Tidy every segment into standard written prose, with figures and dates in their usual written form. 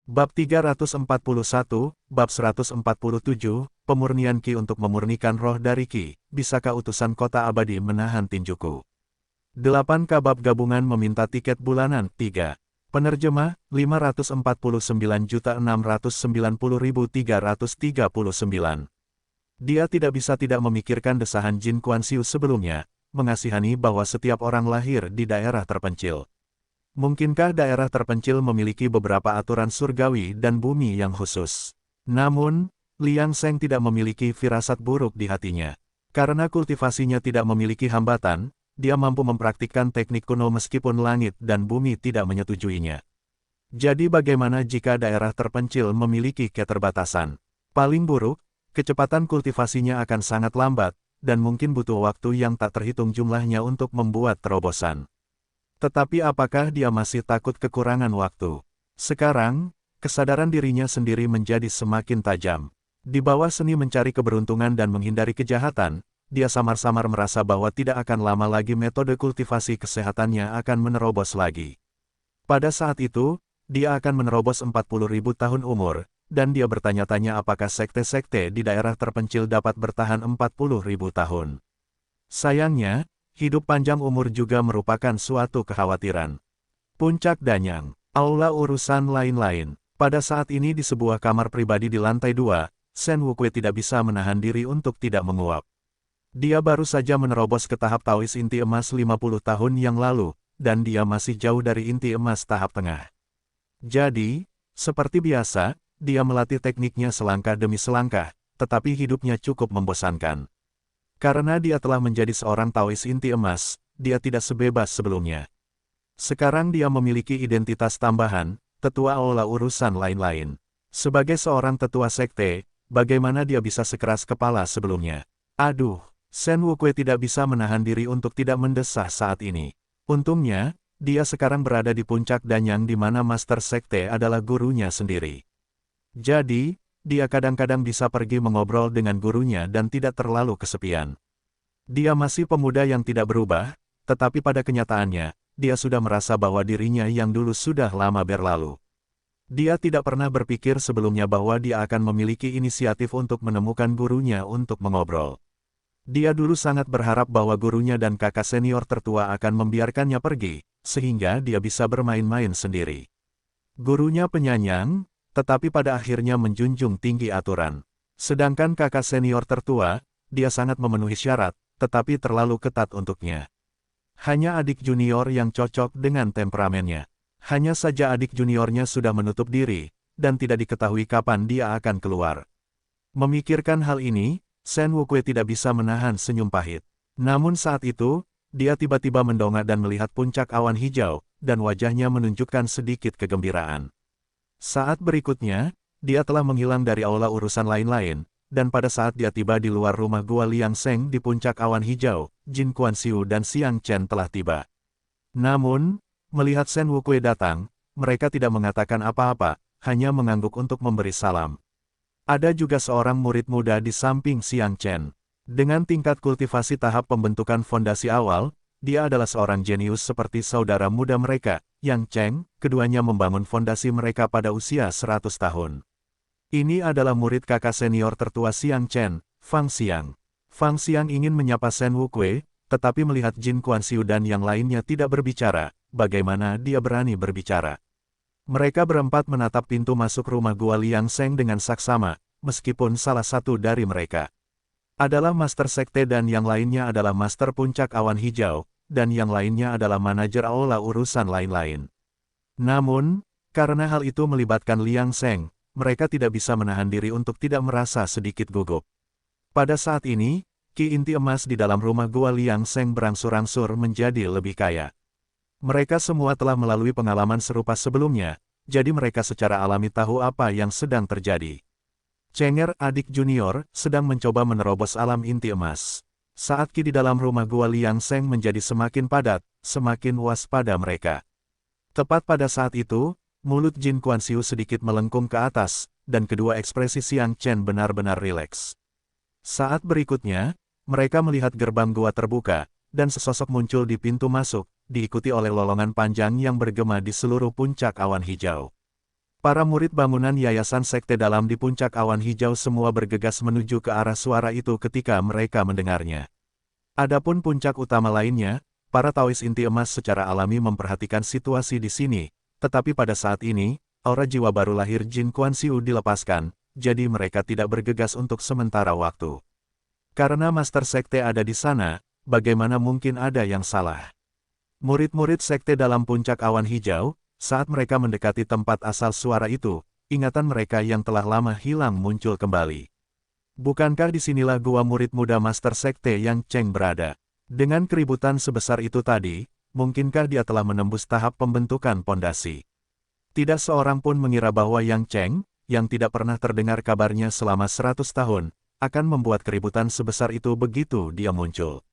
Bab 341, Bab 147, Pemurnian Ki untuk memurnikan roh dari Ki, bisakah utusan kota abadi menahan tinjuku? 8 Kabab gabungan meminta tiket bulanan, 3. Penerjemah, 549.690.339. Dia tidak bisa tidak memikirkan desahan Jin Kuan Xiu sebelumnya, mengasihani bahwa setiap orang lahir di daerah terpencil. Mungkinkah daerah terpencil memiliki beberapa aturan surgawi dan bumi yang khusus? Namun, Liang Seng tidak memiliki firasat buruk di hatinya. Karena kultivasinya tidak memiliki hambatan, dia mampu mempraktikkan teknik kuno meskipun langit dan bumi tidak menyetujuinya. Jadi bagaimana jika daerah terpencil memiliki keterbatasan? Paling buruk, kecepatan kultivasinya akan sangat lambat, dan mungkin butuh waktu yang tak terhitung jumlahnya untuk membuat terobosan. Tetapi apakah dia masih takut kekurangan waktu? Sekarang, kesadaran dirinya sendiri menjadi semakin tajam. Di bawah seni mencari keberuntungan dan menghindari kejahatan, dia samar-samar merasa bahwa tidak akan lama lagi metode kultivasi kesehatannya akan menerobos lagi. Pada saat itu, dia akan menerobos 40.000 tahun umur, dan dia bertanya-tanya apakah sekte-sekte di daerah terpencil dapat bertahan 40.000 tahun. Sayangnya, hidup panjang umur juga merupakan suatu kekhawatiran. Puncak Danyang, aula urusan lain-lain. Pada saat ini di sebuah kamar pribadi di lantai 2, Shen Wukui tidak bisa menahan diri untuk tidak menguap. Dia baru saja menerobos ke tahap Taois inti emas 50 tahun yang lalu, dan dia masih jauh dari inti emas tahap tengah. Jadi, seperti biasa, dia melatih tekniknya selangkah demi selangkah, tetapi hidupnya cukup membosankan. Karena dia telah menjadi seorang Taois inti emas, dia tidak sebebas sebelumnya. Sekarang dia memiliki identitas tambahan, tetua aula urusan lain-lain. Sebagai seorang tetua sekte, bagaimana dia bisa sekeras kepala sebelumnya? Aduh, Shen Wukui tidak bisa menahan diri untuk tidak mendesah saat ini. Untungnya, dia sekarang berada di puncak Danyang di mana master sekte adalah gurunya sendiri. Jadi, dia kadang-kadang bisa pergi mengobrol dengan gurunya dan tidak terlalu kesepian. Dia masih pemuda yang tidak berubah, tetapi pada kenyataannya, dia sudah merasa bahwa dirinya yang dulu sudah lama berlalu. Dia tidak pernah berpikir sebelumnya bahwa dia akan memiliki inisiatif untuk menemukan gurunya untuk mengobrol. Dia dulu sangat berharap bahwa gurunya dan kakak senior tertua akan membiarkannya pergi, sehingga dia bisa bermain-main sendiri. Gurunya penyayang, tetapi pada akhirnya menjunjung tinggi aturan. Sedangkan kakak senior tertua, dia sangat memenuhi syarat, tetapi terlalu ketat untuknya. Hanya adik junior yang cocok dengan temperamennya. Hanya saja adik juniornya sudah menutup diri, dan tidak diketahui kapan dia akan keluar. Memikirkan hal ini, Shen Wukui tidak bisa menahan senyum pahit. Namun saat itu, dia tiba-tiba mendongak dan melihat puncak awan hijau, dan wajahnya menunjukkan sedikit kegembiraan. Saat berikutnya, dia telah menghilang dari aula urusan lain-lain, dan pada saat dia tiba di luar rumah gua Liang Seng di puncak awan hijau, Jin Kuan Xiu dan Xiang Chen telah tiba. Namun, melihat Shen Wukui datang, mereka tidak mengatakan apa-apa, hanya mengangguk untuk memberi salam. Ada juga seorang murid muda di samping Xiang Chen. Dengan tingkat kultivasi tahap pembentukan fondasi awal, dia adalah seorang jenius seperti saudara muda mereka, Yang Cheng. Keduanya membangun fondasi mereka pada usia 100 tahun. Ini adalah murid kakak senior tertua Xiang Chen, Fang Xiang. Fang Xiang ingin menyapa Shen Wukui, tetapi melihat Jin Kuan Xiu dan yang lainnya tidak berbicara, bagaimana dia berani berbicara? Mereka berempat menatap pintu masuk rumah gua Liang Seng dengan saksama, meskipun salah satu dari mereka adalah master sekte dan yang lainnya adalah master puncak awan hijau, dan yang lainnya adalah manajer aula urusan lain-lain. Namun, karena hal itu melibatkan Liang Seng, mereka tidak bisa menahan diri untuk tidak merasa sedikit gugup. Pada saat ini, ki inti emas di dalam rumah gua Liang Seng berangsur-angsur menjadi lebih kaya. Mereka semua telah melalui pengalaman serupa sebelumnya, jadi mereka secara alami tahu apa yang sedang terjadi. Cenger, adik junior, sedang mencoba menerobos alam inti emas. Saat ki di dalam rumah gua Liang Seng menjadi semakin padat, semakin waspada mereka. Tepat pada saat itu, mulut Jin Kuan Xiu sedikit melengkung ke atas, dan kedua ekspresi Xiang Chen benar-benar rileks. Saat berikutnya, mereka melihat gerbang gua terbuka, dan sesosok muncul di pintu masuk, diikuti oleh lolongan panjang yang bergema di seluruh puncak awan hijau. Para murid bangunan Yayasan Sekte Dalam di Puncak Awan Hijau semua bergegas menuju ke arah suara itu ketika mereka mendengarnya. Adapun puncak utama lainnya, para Taois inti emas secara alami memperhatikan situasi di sini, tetapi pada saat ini, aura jiwa baru lahir Jin Kuan-Siu dilepaskan, jadi mereka tidak bergegas untuk sementara waktu. Karena Master Sekte ada di sana, bagaimana mungkin ada yang salah? Murid-murid Sekte Dalam Puncak Awan Hijau, saat mereka mendekati tempat asal suara itu, ingatan mereka yang telah lama hilang muncul kembali. Bukankah disinilah gua murid muda Master Sekte Yang Cheng berada? Dengan keributan sebesar itu tadi, mungkinkah dia telah menembus tahap pembentukan pondasi? Tidak seorang pun mengira bahwa Yang Cheng, yang tidak pernah terdengar kabarnya selama 100 tahun, akan membuat keributan sebesar itu begitu dia muncul.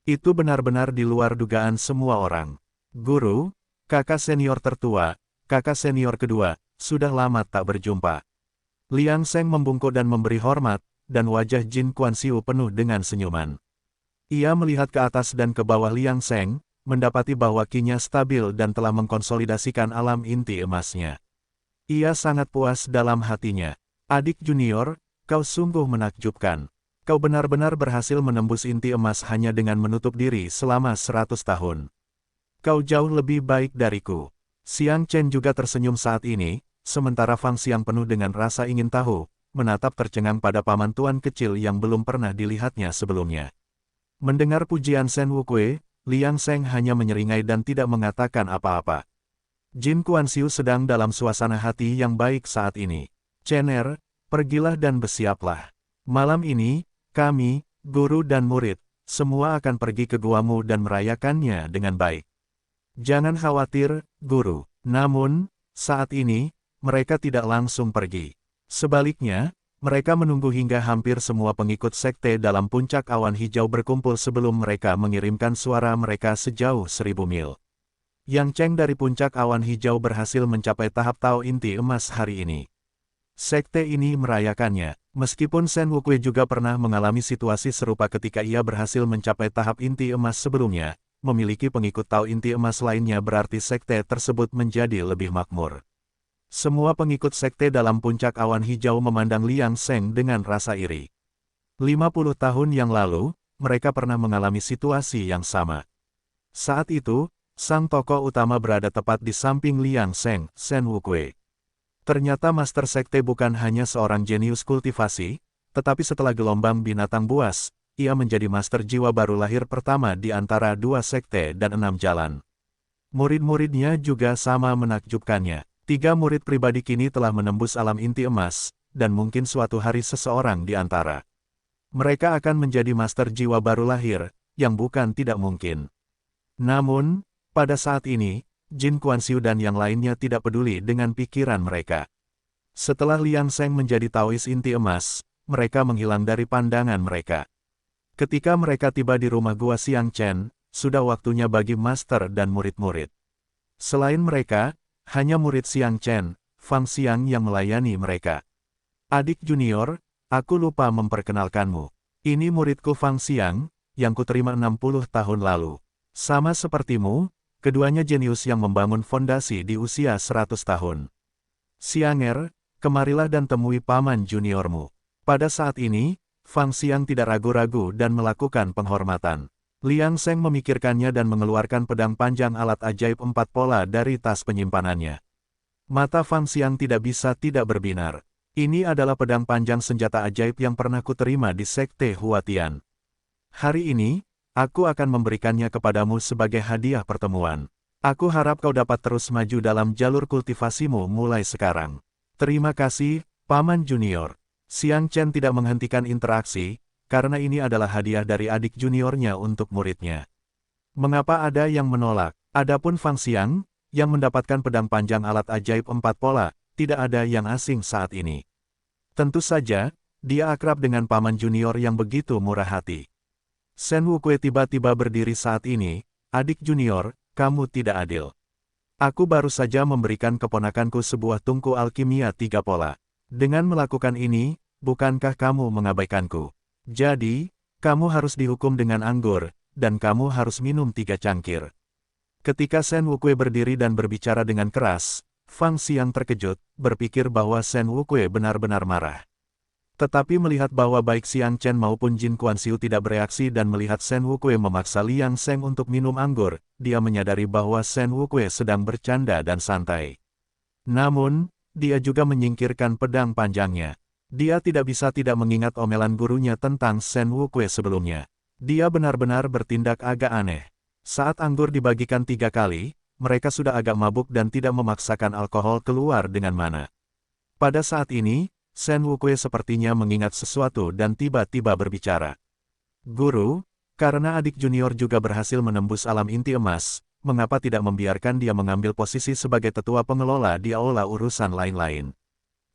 Itu benar-benar di luar dugaan semua orang. Guru, kakak senior tertua, kakak senior kedua, sudah lama tak berjumpa. Liang Seng membungkuk dan memberi hormat, dan wajah Jin Kuan-Siu penuh dengan senyuman. Ia melihat ke atas dan ke bawah Liang Seng, mendapati bahwa Qi-nya stabil dan telah mengkonsolidasikan alam inti emasnya. Ia sangat puas dalam hatinya. Adik junior, kau sungguh menakjubkan. Kau benar-benar berhasil menembus inti emas hanya dengan menutup diri selama 100 tahun. Kau jauh lebih baik dariku. Xiang Chen juga tersenyum saat ini, sementara Fang Xiang penuh dengan rasa ingin tahu, menatap tercengang pada paman tuan kecil yang belum pernah dilihatnya sebelumnya. Mendengar pujian Shen Wukui, Liang Seng hanya menyeringai dan tidak mengatakan apa-apa. Jin Kuan-Siu sedang dalam suasana hati yang baik saat ini. Chener, pergilah dan bersiaplah. Malam ini, kami, guru dan murid, semua akan pergi ke guamu dan merayakannya dengan baik. Jangan khawatir, guru. Namun, saat ini, mereka tidak langsung pergi. Sebaliknya, mereka menunggu hingga hampir semua pengikut sekte dalam puncak awan hijau berkumpul sebelum mereka mengirimkan suara mereka sejauh 1000 mil. Yang Cheng dari puncak awan hijau berhasil mencapai tahap Tao inti emas hari ini. Sekte ini merayakannya, meskipun Shen Wukui juga pernah mengalami situasi serupa ketika ia berhasil mencapai tahap inti emas sebelumnya. Memiliki pengikut Tao inti emas lainnya berarti sekte tersebut menjadi lebih makmur. Semua pengikut sekte dalam puncak awan hijau memandang Liang Seng dengan rasa iri. 50 tahun yang lalu, mereka pernah mengalami situasi yang sama. Saat itu, sang tokoh utama berada tepat di samping Liang Seng, Shen Wukui. Ternyata Master Sekte bukan hanya seorang jenius kultivasi, tetapi setelah gelombang binatang buas, ia menjadi master jiwa baru lahir pertama di antara 2 sekte dan 6 jalan. Murid-muridnya juga sama menakjubkannya. 3 murid pribadi kini telah menembus alam inti emas, dan mungkin suatu hari seseorang di antara mereka akan menjadi master jiwa baru lahir, yang bukan tidak mungkin. Namun, pada saat ini, Jin Kuan-Siu dan yang lainnya tidak peduli dengan pikiran mereka. Setelah Liang Seng menjadi Taois inti emas, mereka menghilang dari pandangan mereka. Ketika mereka tiba di rumah gua Xiang Chen, sudah waktunya bagi master dan murid-murid. Selain mereka, hanya murid Xiang Chen, Fang Xiang yang melayani mereka. Adik junior, aku lupa memperkenalkanmu. Ini muridku Fang Xiang, yang kuterima 60 tahun lalu. Sama sepertimu, keduanya jenius yang membangun fondasi di usia 100 tahun. Xianger, kemarilah dan temui paman juniormu. Pada saat ini, Fang Xiang tidak ragu-ragu dan melakukan penghormatan. Liang Seng memikirkannya dan mengeluarkan pedang panjang alat ajaib 4 pola dari tas penyimpanannya. Mata Fang Xiang tidak bisa tidak berbinar. Ini adalah pedang panjang senjata ajaib yang pernah kuterima di Sekte Huatian. Hari ini, aku akan memberikannya kepadamu sebagai hadiah pertemuan. Aku harap kau dapat terus maju dalam jalur kultivasimu mulai sekarang. Terima kasih, Paman Junior. Xiang Chen tidak menghentikan interaksi, karena ini adalah hadiah dari adik juniornya untuk muridnya. Mengapa ada yang menolak? Adapun Fang Xiang, yang mendapatkan pedang panjang alat ajaib 4 pola, tidak ada yang asing saat ini. Tentu saja, dia akrab dengan paman junior yang begitu murah hati. Shen Wukui tiba-tiba berdiri saat ini, adik junior, kamu tidak adil. Aku baru saja memberikan keponakanku sebuah tungku alkimia 3 pola. Dengan melakukan ini, bukankah kamu mengabaikanku? Jadi, kamu harus dihukum dengan anggur, dan kamu harus minum 3 cangkir. Ketika Shen Wukui berdiri dan berbicara dengan keras, Fang Xiang terkejut, berpikir bahwa Shen Wukui benar-benar marah. Tetapi melihat bahwa baik Xiang Chen maupun Jin Kuan-Siu tidak bereaksi dan melihat Shen Wukui memaksa Liang Seng untuk minum anggur, dia menyadari bahwa Shen Wukui sedang bercanda dan santai. Namun, dia juga menyingkirkan pedang panjangnya. Dia tidak bisa tidak mengingat omelan gurunya tentang Shen Wukui sebelumnya. Dia benar-benar bertindak agak aneh. Saat anggur dibagikan 3 kali, mereka sudah agak mabuk dan tidak memaksakan alkohol keluar dengan mana. Pada saat ini, Shen Wukui sepertinya mengingat sesuatu dan tiba-tiba berbicara. Guru, karena adik junior juga berhasil menembus alam inti emas, mengapa tidak membiarkan dia mengambil posisi sebagai tetua pengelola di aula urusan lain-lain?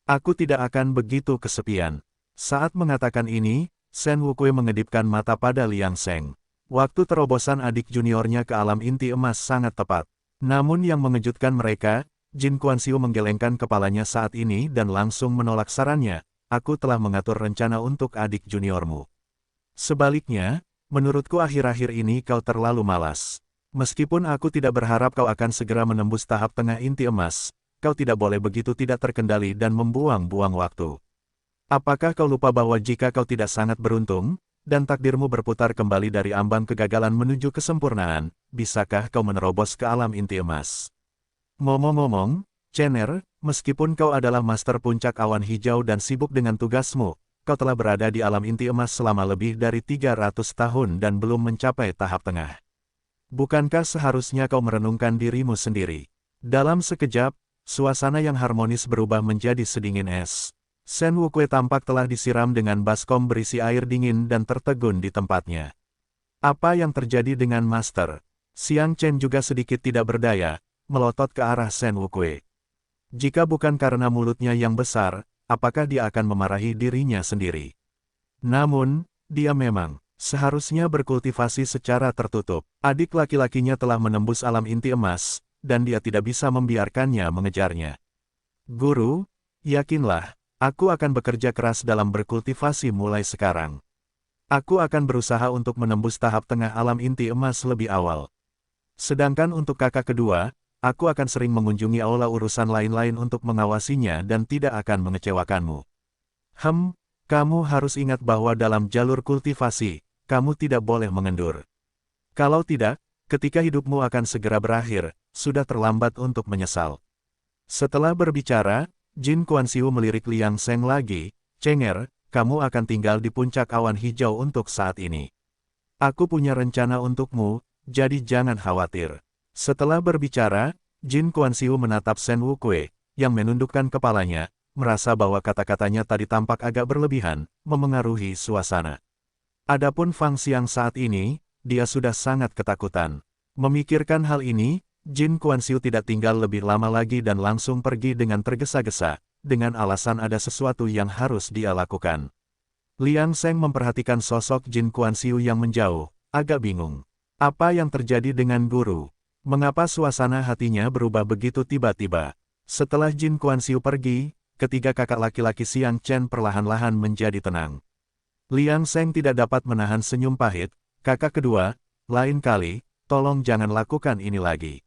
Aku tidak akan begitu kesepian. Saat mengatakan ini, Shen Wukui mengedipkan mata pada Liang Seng. Waktu terobosan adik juniornya ke alam inti emas sangat tepat. Namun yang mengejutkan mereka, Jin Kuan-Siu menggelengkan kepalanya saat ini dan langsung menolak sarannya. Aku telah mengatur rencana untuk adik juniormu. Sebaliknya, menurutku akhir-akhir ini kau terlalu malas. Meskipun aku tidak berharap kau akan segera menembus tahap tengah inti emas, kau tidak boleh begitu tidak terkendali dan membuang-buang waktu. Apakah kau lupa bahwa jika kau tidak sangat beruntung, dan takdirmu berputar kembali dari ambang kegagalan menuju kesempurnaan, bisakah kau menerobos ke alam inti emas? Ngomong-ngomong, Chener, meskipun kau adalah master puncak awan hijau dan sibuk dengan tugasmu, kau telah berada di alam inti emas selama lebih dari 300 tahun dan belum mencapai tahap tengah. Bukankah seharusnya kau merenungkan dirimu sendiri? Dalam sekejap, suasana yang harmonis berubah menjadi sedingin es. Shen Wukui tampak telah disiram dengan baskom berisi air dingin dan tertegun di tempatnya. Apa yang terjadi dengan Master? Xiang Chen juga sedikit tidak berdaya, melotot ke arah Shen Wukui. Jika bukan karena mulutnya yang besar, apakah dia akan memarahi dirinya sendiri? Namun, dia memang seharusnya berkultivasi secara tertutup. Adik laki-lakinya telah menembus alam inti emas, dan dia tidak bisa membiarkannya mengejarnya. Guru, yakinlah, aku akan bekerja keras dalam berkultivasi mulai sekarang. Aku akan berusaha untuk menembus tahap tengah alam inti emas lebih awal. Sedangkan untuk kakak kedua, aku akan sering mengunjungi aula urusan lain-lain untuk mengawasinya dan tidak akan mengecewakanmu. Kamu harus ingat bahwa dalam jalur kultivasi, kamu tidak boleh mengendur. Kalau tidak, ketika hidupmu akan segera berakhir, sudah terlambat untuk menyesal. Setelah berbicara, Jin Kuan-Siu melirik Liang Seng lagi, Cenger, kamu akan tinggal di puncak awan hijau untuk saat ini. Aku punya rencana untukmu, jadi jangan khawatir. Setelah berbicara, Jin Kuan-Siu menatap Shen Wukui, yang menundukkan kepalanya, merasa bahwa kata-katanya tadi tampak agak berlebihan, memengaruhi suasana. Adapun Fang Xiang saat ini, dia sudah sangat ketakutan. Memikirkan hal ini, Jin Kuan-Siu tidak tinggal lebih lama lagi dan langsung pergi dengan tergesa-gesa, dengan alasan ada sesuatu yang harus dia lakukan. Liang Seng memperhatikan sosok Jin Kuan-Siu yang menjauh, agak bingung. Apa yang terjadi dengan guru? Mengapa suasana hatinya berubah begitu tiba-tiba? Setelah Jin Kuan-Siu pergi, ketiga kakak laki-laki Xiang Chen perlahan-lahan menjadi tenang. Liang Seng tidak dapat menahan senyum pahit. Kakak kedua, lain kali, tolong jangan lakukan ini lagi.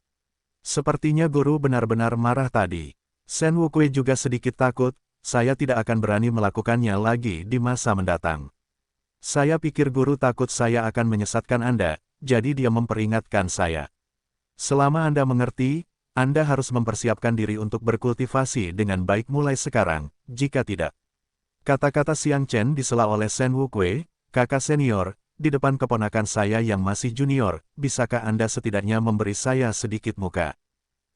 Sepertinya guru benar-benar marah tadi. Shen Wukui juga sedikit takut, saya tidak akan berani melakukannya lagi di masa mendatang. Saya pikir guru takut saya akan menyesatkan Anda, jadi dia memperingatkan saya. Selama Anda mengerti, Anda harus mempersiapkan diri untuk berkultivasi dengan baik mulai sekarang, jika tidak. Kata-kata Xiang Chen disela oleh Shen Wukui, kakak senior, di depan keponakan saya yang masih junior, bisakah Anda setidaknya memberi saya sedikit muka?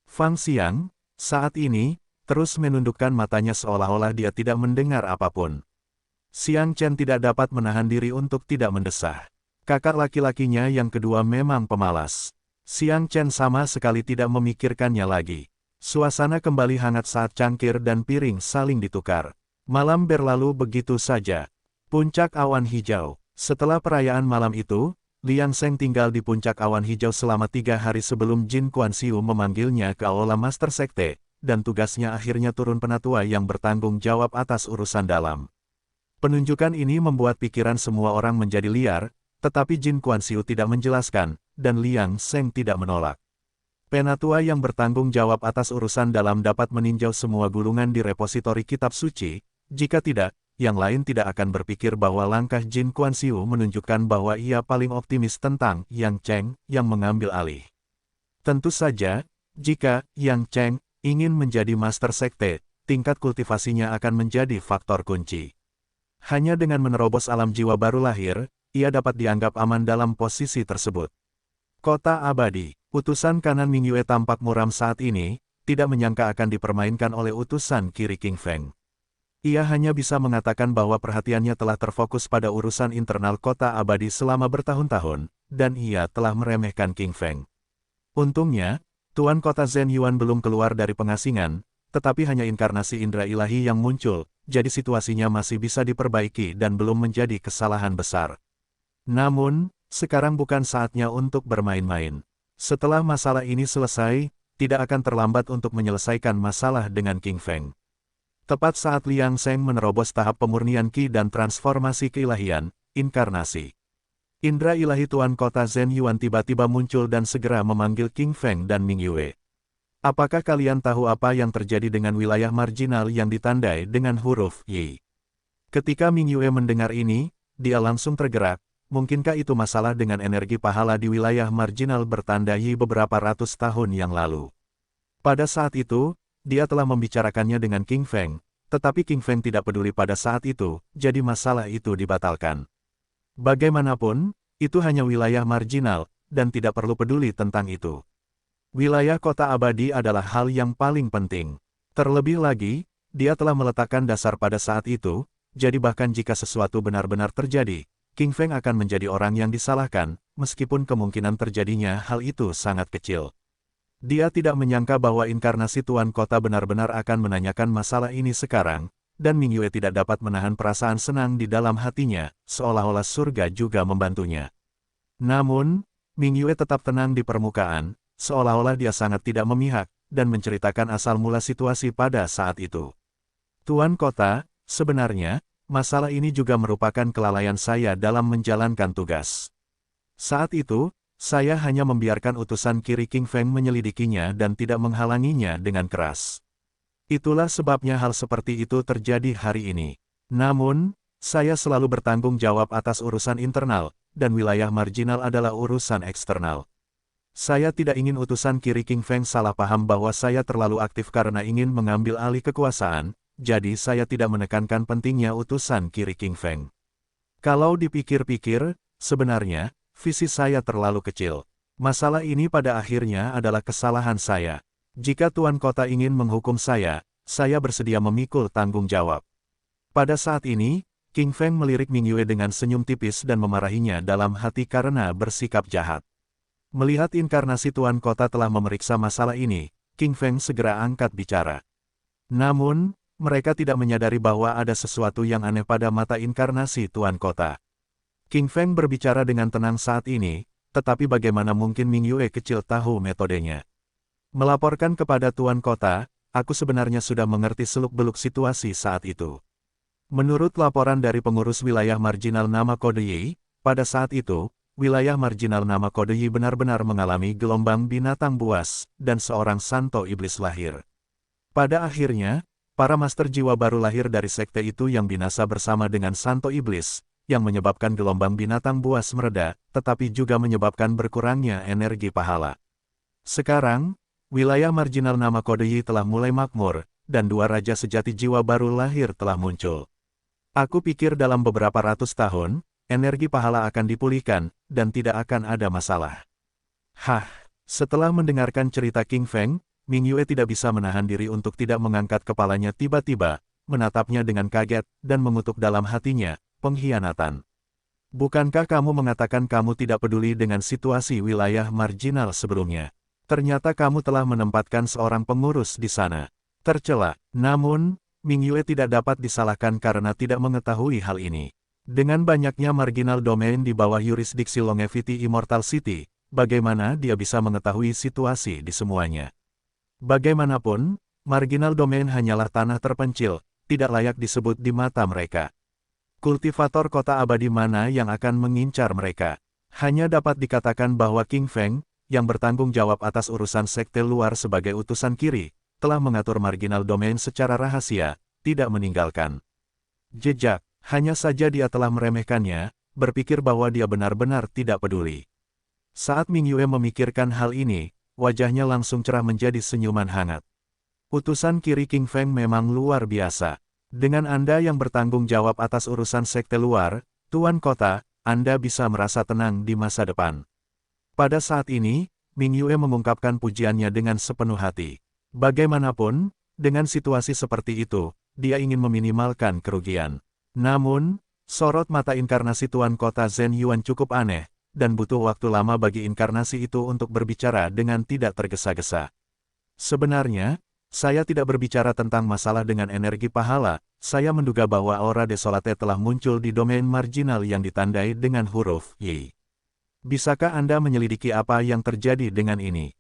Fang Xiang, saat ini, terus menundukkan matanya seolah-olah dia tidak mendengar apapun. Xiang Chen tidak dapat menahan diri untuk tidak mendesah. Kakak laki-lakinya yang kedua memang pemalas. Xiang Chen sama sekali tidak memikirkannya lagi. Suasana kembali hangat saat cangkir dan piring saling ditukar. Malam berlalu begitu saja. Puncak awan hijau. Setelah perayaan malam itu, Liang Seng tinggal di puncak awan hijau selama 3 hari sebelum Jin Kuan-Siu memanggilnya ke aula Master Sekte, dan tugasnya akhirnya turun penatua yang bertanggung jawab atas urusan dalam. Penunjukan ini membuat pikiran semua orang menjadi liar, tetapi Jin Kuan-Siu tidak menjelaskan, dan Liang Seng tidak menolak. Penatua yang bertanggung jawab atas urusan dalam dapat meninjau semua gulungan di repositori kitab suci, jika tidak, yang lain tidak akan berpikir bahwa langkah Jin Kuan-Siu menunjukkan bahwa ia paling optimis tentang Yang Cheng yang mengambil alih. Tentu saja, jika Yang Cheng ingin menjadi master sekte, tingkat kultivasinya akan menjadi faktor kunci. Hanya dengan menerobos alam jiwa baru lahir, ia dapat dianggap aman dalam posisi tersebut. Kota abadi. Utusan kanan Ming Yue tampak muram saat ini, tidak menyangka akan dipermainkan oleh utusan kiri King Feng. Ia hanya bisa mengatakan bahwa perhatiannya telah terfokus pada urusan internal kota abadi selama bertahun-tahun, dan ia telah meremehkan King Feng. Untungnya, Tuan Kota Zhen Yuan belum keluar dari pengasingan, tetapi hanya inkarnasi indera ilahi yang muncul, jadi situasinya masih bisa diperbaiki dan belum menjadi kesalahan besar. Namun, sekarang bukan saatnya untuk bermain-main. Setelah masalah ini selesai, tidak akan terlambat untuk menyelesaikan masalah dengan King Feng. Tepat saat Liang Sheng menerobos tahap pemurnian Qi dan transformasi keilahian, inkarnasi. Indra ilahi Tuan Kota Zhen Yuan tiba-tiba muncul dan segera memanggil King Feng dan Ming Yue. Apakah kalian tahu apa yang terjadi dengan wilayah marginal yang ditandai dengan huruf Y? Ketika Ming Yue mendengar ini, dia langsung tergerak. Mungkinkah itu masalah dengan energi pahala di wilayah marginal bertanda Y beberapa ratus tahun yang lalu? Pada saat itu, dia telah membicarakannya dengan King Feng, tetapi King Feng tidak peduli pada saat itu, jadi masalah itu dibatalkan. Bagaimanapun, itu hanya wilayah marginal, dan tidak perlu peduli tentang itu. Wilayah kota abadi adalah hal yang paling penting. Terlebih lagi, dia telah meletakkan dasar pada saat itu, jadi bahkan jika sesuatu benar-benar terjadi, King Feng akan menjadi orang yang disalahkan, meskipun kemungkinan terjadinya hal itu sangat kecil. Dia tidak menyangka bahwa inkarnasi Tuan Kota benar-benar akan menanyakan masalah ini sekarang, dan Ming Yue tidak dapat menahan perasaan senang di dalam hatinya, seolah-olah surga juga membantunya. Namun, Ming Yue tetap tenang di permukaan, seolah-olah dia sangat tidak memihak, dan menceritakan asal mula situasi pada saat itu. Tuan Kota, sebenarnya, masalah ini juga merupakan kelalaian saya dalam menjalankan tugas. Saat itu, saya hanya membiarkan utusan kiri King Feng menyelidikinya dan tidak menghalanginya dengan keras. Itulah sebabnya hal seperti itu terjadi hari ini. Namun, saya selalu bertanggung jawab atas urusan internal, dan wilayah marginal adalah urusan eksternal. Saya tidak ingin utusan kiri King Feng salah paham bahwa saya terlalu aktif karena ingin mengambil alih kekuasaan, jadi saya tidak menekankan pentingnya utusan kiri King Feng. Kalau dipikir-pikir, sebenarnya, visi saya terlalu kecil. Masalah ini pada akhirnya adalah kesalahan saya. Jika Tuan Kota ingin menghukum saya bersedia memikul tanggung jawab. Pada saat ini, King Feng melirik Ming Yue dengan senyum tipis dan memarahinya dalam hati karena bersikap jahat. Melihat inkarnasi Tuan Kota telah memeriksa masalah ini, King Feng segera angkat bicara. Namun, mereka tidak menyadari bahwa ada sesuatu yang aneh pada mata inkarnasi Tuan Kota. King Feng berbicara dengan tenang saat ini, tetapi bagaimana mungkin Ming Yue kecil tahu metodenya. Melaporkan kepada Tuan Kota, aku sebenarnya sudah mengerti seluk-beluk situasi saat itu. Menurut laporan dari pengurus wilayah marginal nama kode Y, pada saat itu, wilayah marginal nama kode Y benar-benar mengalami gelombang binatang buas, dan seorang santo iblis lahir. Pada akhirnya, para master jiwa baru lahir dari sekte itu yang binasa bersama dengan santo iblis, yang menyebabkan gelombang binatang buas mereda, tetapi juga menyebabkan berkurangnya energi pahala. Sekarang, wilayah marginal nama kode Y telah mulai makmur, dan dua raja sejati jiwa baru lahir telah muncul. Aku pikir dalam beberapa ratus tahun, energi pahala akan dipulihkan, dan tidak akan ada masalah. Setelah mendengarkan cerita King Feng, Ming Yue tidak bisa menahan diri untuk tidak mengangkat kepalanya tiba-tiba, menatapnya dengan kaget, dan mengutuk dalam hatinya, pengkhianatan. Bukankah kamu mengatakan kamu tidak peduli dengan situasi wilayah marginal sebelumnya? Ternyata kamu telah menempatkan seorang pengurus di sana. Tercela. Namun, Ming Yue tidak dapat disalahkan karena tidak mengetahui hal ini. Dengan banyaknya marginal domain di bawah yurisdiksi Longevity Immortal City, bagaimana dia bisa mengetahui situasi di semuanya? Bagaimanapun, marginal domain hanyalah tanah terpencil, tidak layak disebut di mata mereka. Kultivator kota abadi mana yang akan mengincar mereka? Hanya dapat dikatakan bahwa King Feng, yang bertanggung jawab atas urusan sekte luar sebagai utusan kiri, telah mengatur marginal domain secara rahasia, tidak meninggalkan jejak. Hanya saja dia telah meremehkannya, berpikir bahwa dia benar-benar tidak peduli. Saat Ming Yue memikirkan hal ini, wajahnya langsung cerah menjadi senyuman hangat. Utusan kiri King Feng memang luar biasa. Dengan Anda yang bertanggung jawab atas urusan sekte luar, Tuan Kota, Anda bisa merasa tenang di masa depan. Pada saat ini, Ming Yue mengungkapkan pujiannya dengan sepenuh hati. Bagaimanapun, dengan situasi seperti itu, dia ingin meminimalkan kerugian. Namun, sorot mata inkarnasi Tuan Kota Zhen Yuan cukup aneh, dan butuh waktu lama bagi inkarnasi itu untuk berbicara dengan tidak tergesa-gesa. Sebenarnya, saya tidak berbicara tentang masalah dengan energi pahala, saya menduga bahwa aura desolate telah muncul di domain marginal yang ditandai dengan huruf Y. Bisakah Anda menyelidiki apa yang terjadi dengan ini?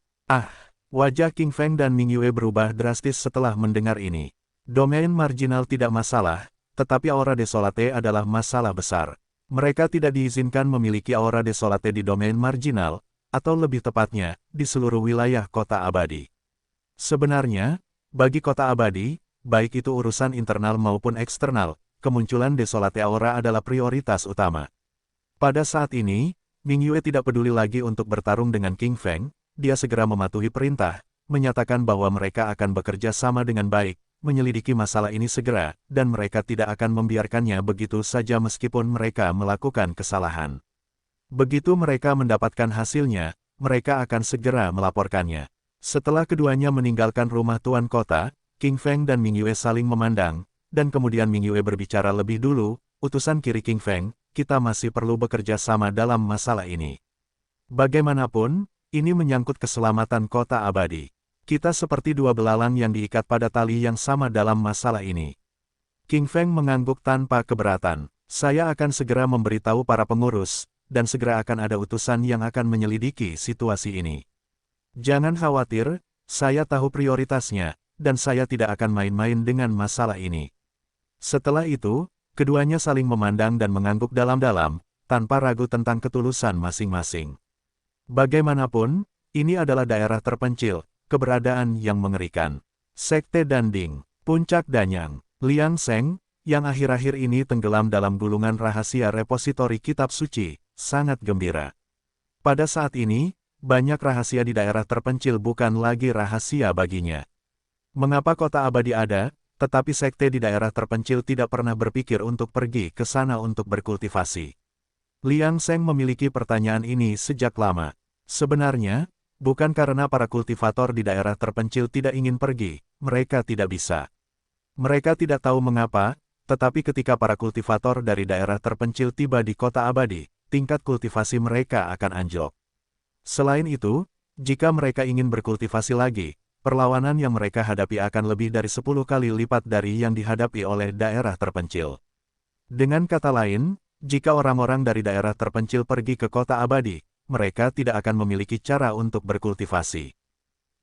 Wajah King Feng dan Ming Yue berubah drastis setelah mendengar ini. Domain marginal tidak masalah, tetapi aura desolate adalah masalah besar. Mereka tidak diizinkan memiliki aura desolate di domain marginal, atau lebih tepatnya, di seluruh wilayah kota abadi. Sebenarnya, bagi kota abadi, baik itu urusan internal maupun eksternal, kemunculan desolate aura adalah prioritas utama. Pada saat ini, Ming Yue tidak peduli lagi untuk bertarung dengan King Feng, dia segera mematuhi perintah, menyatakan bahwa mereka akan bekerja sama dengan baik, menyelidiki masalah ini segera, dan mereka tidak akan membiarkannya begitu saja meskipun mereka melakukan kesalahan. Begitu mereka mendapatkan hasilnya, mereka akan segera melaporkannya. Setelah keduanya meninggalkan rumah tuan kota, King Feng dan Ming Yue saling memandang, dan kemudian Ming Yue berbicara lebih dulu, utusan kiri King Feng, kita masih perlu bekerja sama dalam masalah ini. Bagaimanapun, ini menyangkut keselamatan kota abadi. Kita seperti dua belalang yang diikat pada tali yang sama dalam masalah ini. King Feng mengangguk tanpa keberatan. Saya akan segera memberitahu para pengurus, dan segera akan ada utusan yang akan menyelidiki situasi ini. Jangan khawatir, saya tahu prioritasnya, dan saya tidak akan main-main dengan masalah ini. Setelah itu, keduanya saling memandang dan mengangguk dalam-dalam, tanpa ragu tentang ketulusan masing-masing. Bagaimanapun, ini adalah daerah terpencil, keberadaan yang mengerikan. Sekte Danding, Puncak Danyang, Liang Seng, yang akhir-akhir ini tenggelam dalam gulungan rahasia repositori kitab suci, sangat gembira. Pada saat ini, banyak rahasia di daerah terpencil bukan lagi rahasia baginya. Mengapa kota abadi ada, tetapi sekte di daerah terpencil tidak pernah berpikir untuk pergi ke sana untuk berkultivasi? Liang Seng memiliki pertanyaan ini sejak lama. Sebenarnya, bukan karena para kultivator di daerah terpencil tidak ingin pergi, mereka tidak bisa. Mereka tidak tahu mengapa, tetapi ketika para kultivator dari daerah terpencil tiba di kota abadi, tingkat kultivasi mereka akan anjlok. Selain itu, jika mereka ingin berkultivasi lagi, perlawanan yang mereka hadapi akan lebih dari 10 kali lipat dari yang dihadapi oleh daerah terpencil. Dengan kata lain, jika orang-orang dari daerah terpencil pergi ke kota abadi, mereka tidak akan memiliki cara untuk berkultivasi.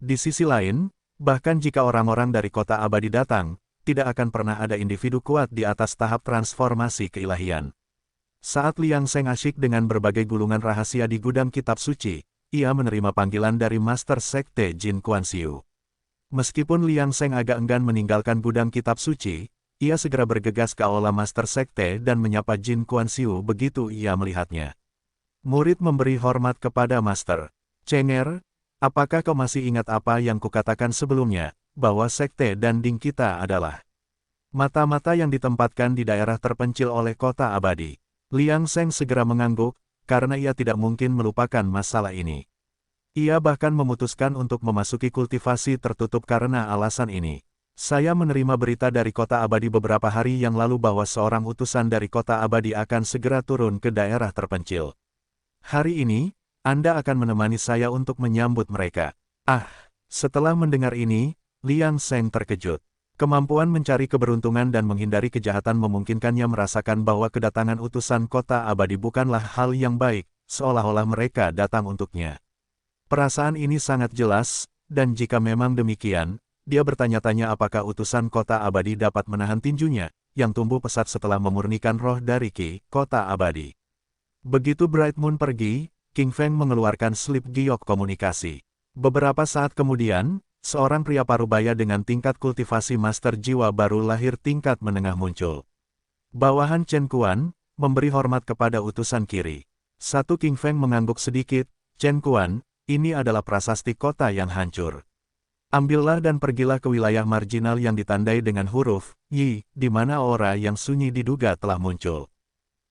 Di sisi lain, bahkan jika orang-orang dari kota abadi datang, tidak akan pernah ada individu kuat di atas tahap transformasi keilahian. Saat Liang Seng asyik dengan berbagai gulungan rahasia di gudang kitab suci, ia menerima panggilan dari Master Sekte Jin Kuan-Siu. Meskipun Liang Seng agak enggan meninggalkan gudang kitab suci, ia segera bergegas ke aula Master Sekte dan menyapa Jin Kuan-Siu begitu ia melihatnya. Murid memberi hormat kepada Master. Cenger, apakah kau masih ingat apa yang kukatakan sebelumnya, bahwa sekte Danding kita adalah mata-mata yang ditempatkan di daerah terpencil oleh kota abadi? Liang Seng segera mengangguk, karena ia tidak mungkin melupakan masalah ini. Ia bahkan memutuskan untuk memasuki kultivasi tertutup karena alasan ini. Saya menerima berita dari kota abadi beberapa hari yang lalu bahwa seorang utusan dari kota abadi akan segera turun ke daerah terpencil. Hari ini, Anda akan menemani saya untuk menyambut mereka. Setelah mendengar ini, Liang Seng terkejut. Kemampuan mencari keberuntungan dan menghindari kejahatan memungkinkannya merasakan bahwa kedatangan utusan kota abadi bukanlah hal yang baik, seolah-olah mereka datang untuknya. Perasaan ini sangat jelas, dan jika memang demikian, dia bertanya-tanya apakah utusan kota abadi dapat menahan tinjunya, yang tumbuh pesat setelah memurnikan roh dari Ki, kota abadi. Begitu Bright Moon pergi, King Feng mengeluarkan slip giok komunikasi. Beberapa saat kemudian, seorang pria parubaya dengan tingkat kultivasi master jiwa baru lahir tingkat menengah muncul. Bawahan Chen Kuan, memberi hormat kepada utusan kiri. Satu King Feng mengangguk sedikit, Chen Kuan, ini adalah prasasti kota yang hancur. Ambillah dan pergilah ke wilayah marginal yang ditandai dengan huruf Y, di mana aura yang sunyi diduga telah muncul.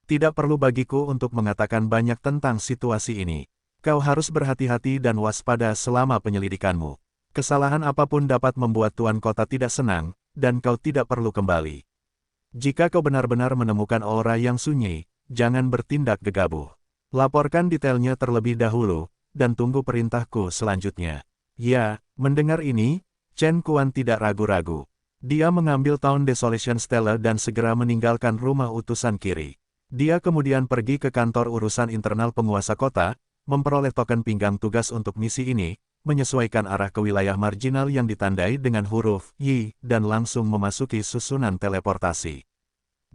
Tidak perlu bagiku untuk mengatakan banyak tentang situasi ini. Kau harus berhati-hati dan waspada selama penyelidikanmu. Kesalahan apapun dapat membuat tuan kota tidak senang, dan kau tidak perlu kembali. Jika kau benar-benar menemukan aura yang sunyi, jangan bertindak gegabah. Laporkan detailnya terlebih dahulu, dan tunggu perintahku selanjutnya. Ya, mendengar ini, Chen Kuan tidak ragu-ragu. Dia mengambil Town Desolation Stella dan segera meninggalkan rumah utusan kiri. Dia kemudian pergi ke kantor urusan internal penguasa kota, memperoleh token pinggang tugas untuk misi ini, menyesuaikan arah ke wilayah marginal yang ditandai dengan huruf Y, dan langsung memasuki susunan teleportasi.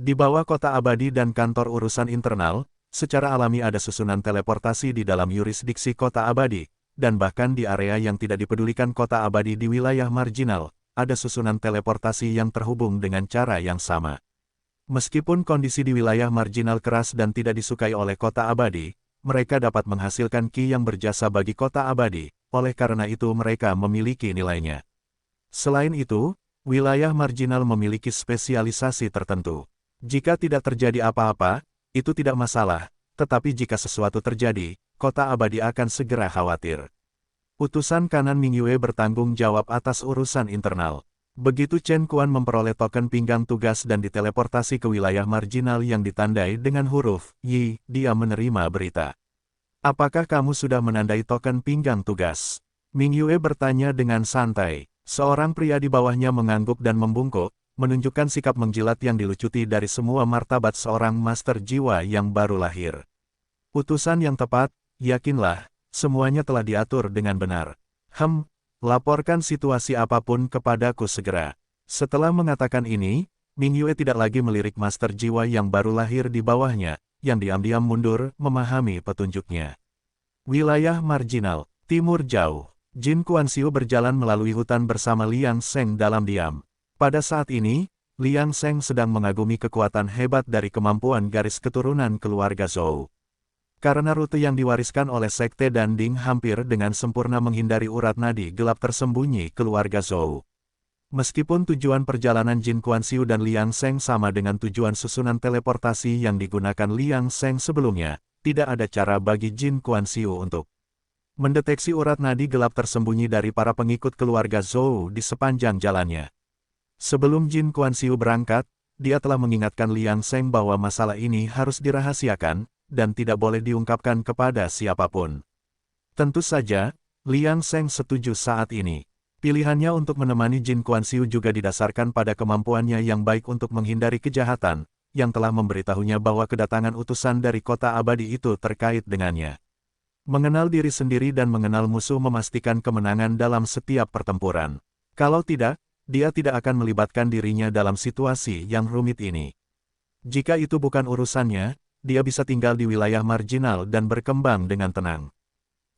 Di bawah kota abadi dan kantor urusan internal, secara alami ada susunan teleportasi di dalam yurisdiksi kota abadi, dan bahkan di area yang tidak dipedulikan kota abadi di wilayah marginal, ada susunan teleportasi yang terhubung dengan cara yang sama. Meskipun kondisi di wilayah marginal keras dan tidak disukai oleh kota abadi, mereka dapat menghasilkan ki yang berjasa bagi kota abadi, oleh karena itu mereka memiliki nilainya. Selain itu, wilayah marginal memiliki spesialisasi tertentu. Jika tidak terjadi apa-apa, itu tidak masalah, tetapi jika sesuatu terjadi, kota abadi akan segera khawatir. Utusan kanan Mingyue bertanggung jawab atas urusan internal. Begitu Chen Kuan memperoleh token pinggang tugas dan diteleportasi ke wilayah marginal yang ditandai dengan huruf Y, dia menerima berita. Apakah kamu sudah menandai token pinggang tugas? Mingyue bertanya dengan santai. Seorang pria di bawahnya mengangguk dan membungkuk, menunjukkan sikap menjilat yang dilucuti dari semua martabat seorang master jiwa yang baru lahir. Utusan yang tepat, yakinlah, semuanya telah diatur dengan benar. Laporkan situasi apapun kepadaku segera. Setelah mengatakan ini, Mingyue tidak lagi melirik master jiwa yang baru lahir di bawahnya, yang diam-diam mundur, memahami petunjuknya. Wilayah marginal, timur jauh. Jin Kuanxiu berjalan melalui hutan bersama Liang Sheng dalam diam. Pada saat ini, Liang Sheng sedang mengagumi kekuatan hebat dari kemampuan garis keturunan keluarga Zhou. Karena rute yang diwariskan oleh Sekte Danding hampir dengan sempurna menghindari urat nadi gelap tersembunyi keluarga Zhou. Meskipun tujuan perjalanan Jin Kuanxiu dan Liang Sheng sama dengan tujuan susunan teleportasi yang digunakan Liang Sheng sebelumnya, tidak ada cara bagi Jin Kuanxiu untuk mendeteksi urat nadi gelap tersembunyi dari para pengikut keluarga Zhou di sepanjang jalannya. Sebelum Jin Kuanxiu berangkat, dia telah mengingatkan Liang Sheng bahwa masalah ini harus dirahasiakan, dan tidak boleh diungkapkan kepada siapapun. Tentu saja, Liang Sheng setuju saat ini. Pilihannya untuk menemani Jin Kuanxiu juga didasarkan pada kemampuannya yang baik untuk menghindari kejahatan, yang telah memberitahunya bahwa kedatangan utusan dari kota abadi itu terkait dengannya. Mengenal diri sendiri dan mengenal musuh memastikan kemenangan dalam setiap pertempuran. Kalau tidak, dia tidak akan melibatkan dirinya dalam situasi yang rumit ini. Jika itu bukan urusannya, dia bisa tinggal di wilayah marginal dan berkembang dengan tenang.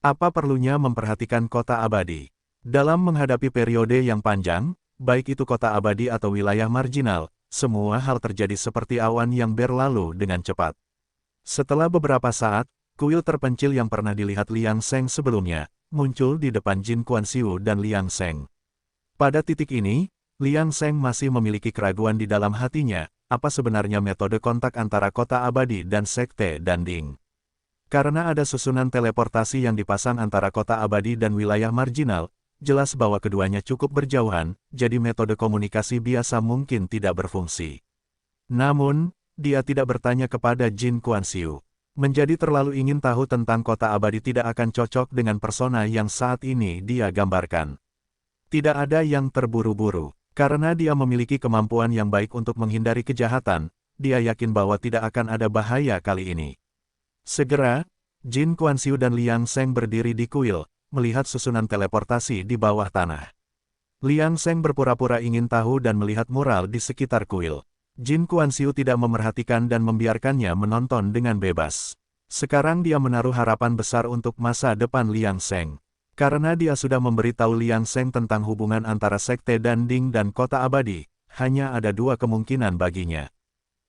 Apa perlunya memperhatikan kota abadi? Dalam menghadapi periode yang panjang, baik itu kota abadi atau wilayah marginal, semua hal terjadi seperti awan yang berlalu dengan cepat. Setelah beberapa saat, kuil terpencil yang pernah dilihat Liang Sheng sebelumnya, muncul di depan Jin Kuanxiu dan Liang Sheng. Pada titik ini, Liang Sheng masih memiliki keraguan di dalam hatinya, apa sebenarnya metode kontak antara kota abadi dan Sekte Danding. Karena ada susunan teleportasi yang dipasang antara kota abadi dan wilayah marginal, jelas bahwa keduanya cukup berjauhan, jadi metode komunikasi biasa mungkin tidak berfungsi. Namun, dia tidak bertanya kepada Jin Kuanxiu. Menjadi terlalu ingin tahu tentang kota abadi tidak akan cocok dengan persona yang saat ini dia gambarkan. Tidak ada yang terburu-buru. Karena dia memiliki kemampuan yang baik untuk menghindari kejahatan, dia yakin bahwa tidak akan ada bahaya kali ini. Segera, Jin Kuanxiu dan Liang Sheng berdiri di kuil, melihat susunan teleportasi di bawah tanah. Liang Sheng berpura-pura ingin tahu dan melihat mural di sekitar kuil. Jin Kuanxiu tidak memerhatikan dan membiarkannya menonton dengan bebas. Sekarang dia menaruh harapan besar untuk masa depan Liang Sheng. Karena dia sudah memberitahu Liang Sheng tentang hubungan antara Sekte Danding dan Kota Abadi, hanya ada dua kemungkinan baginya.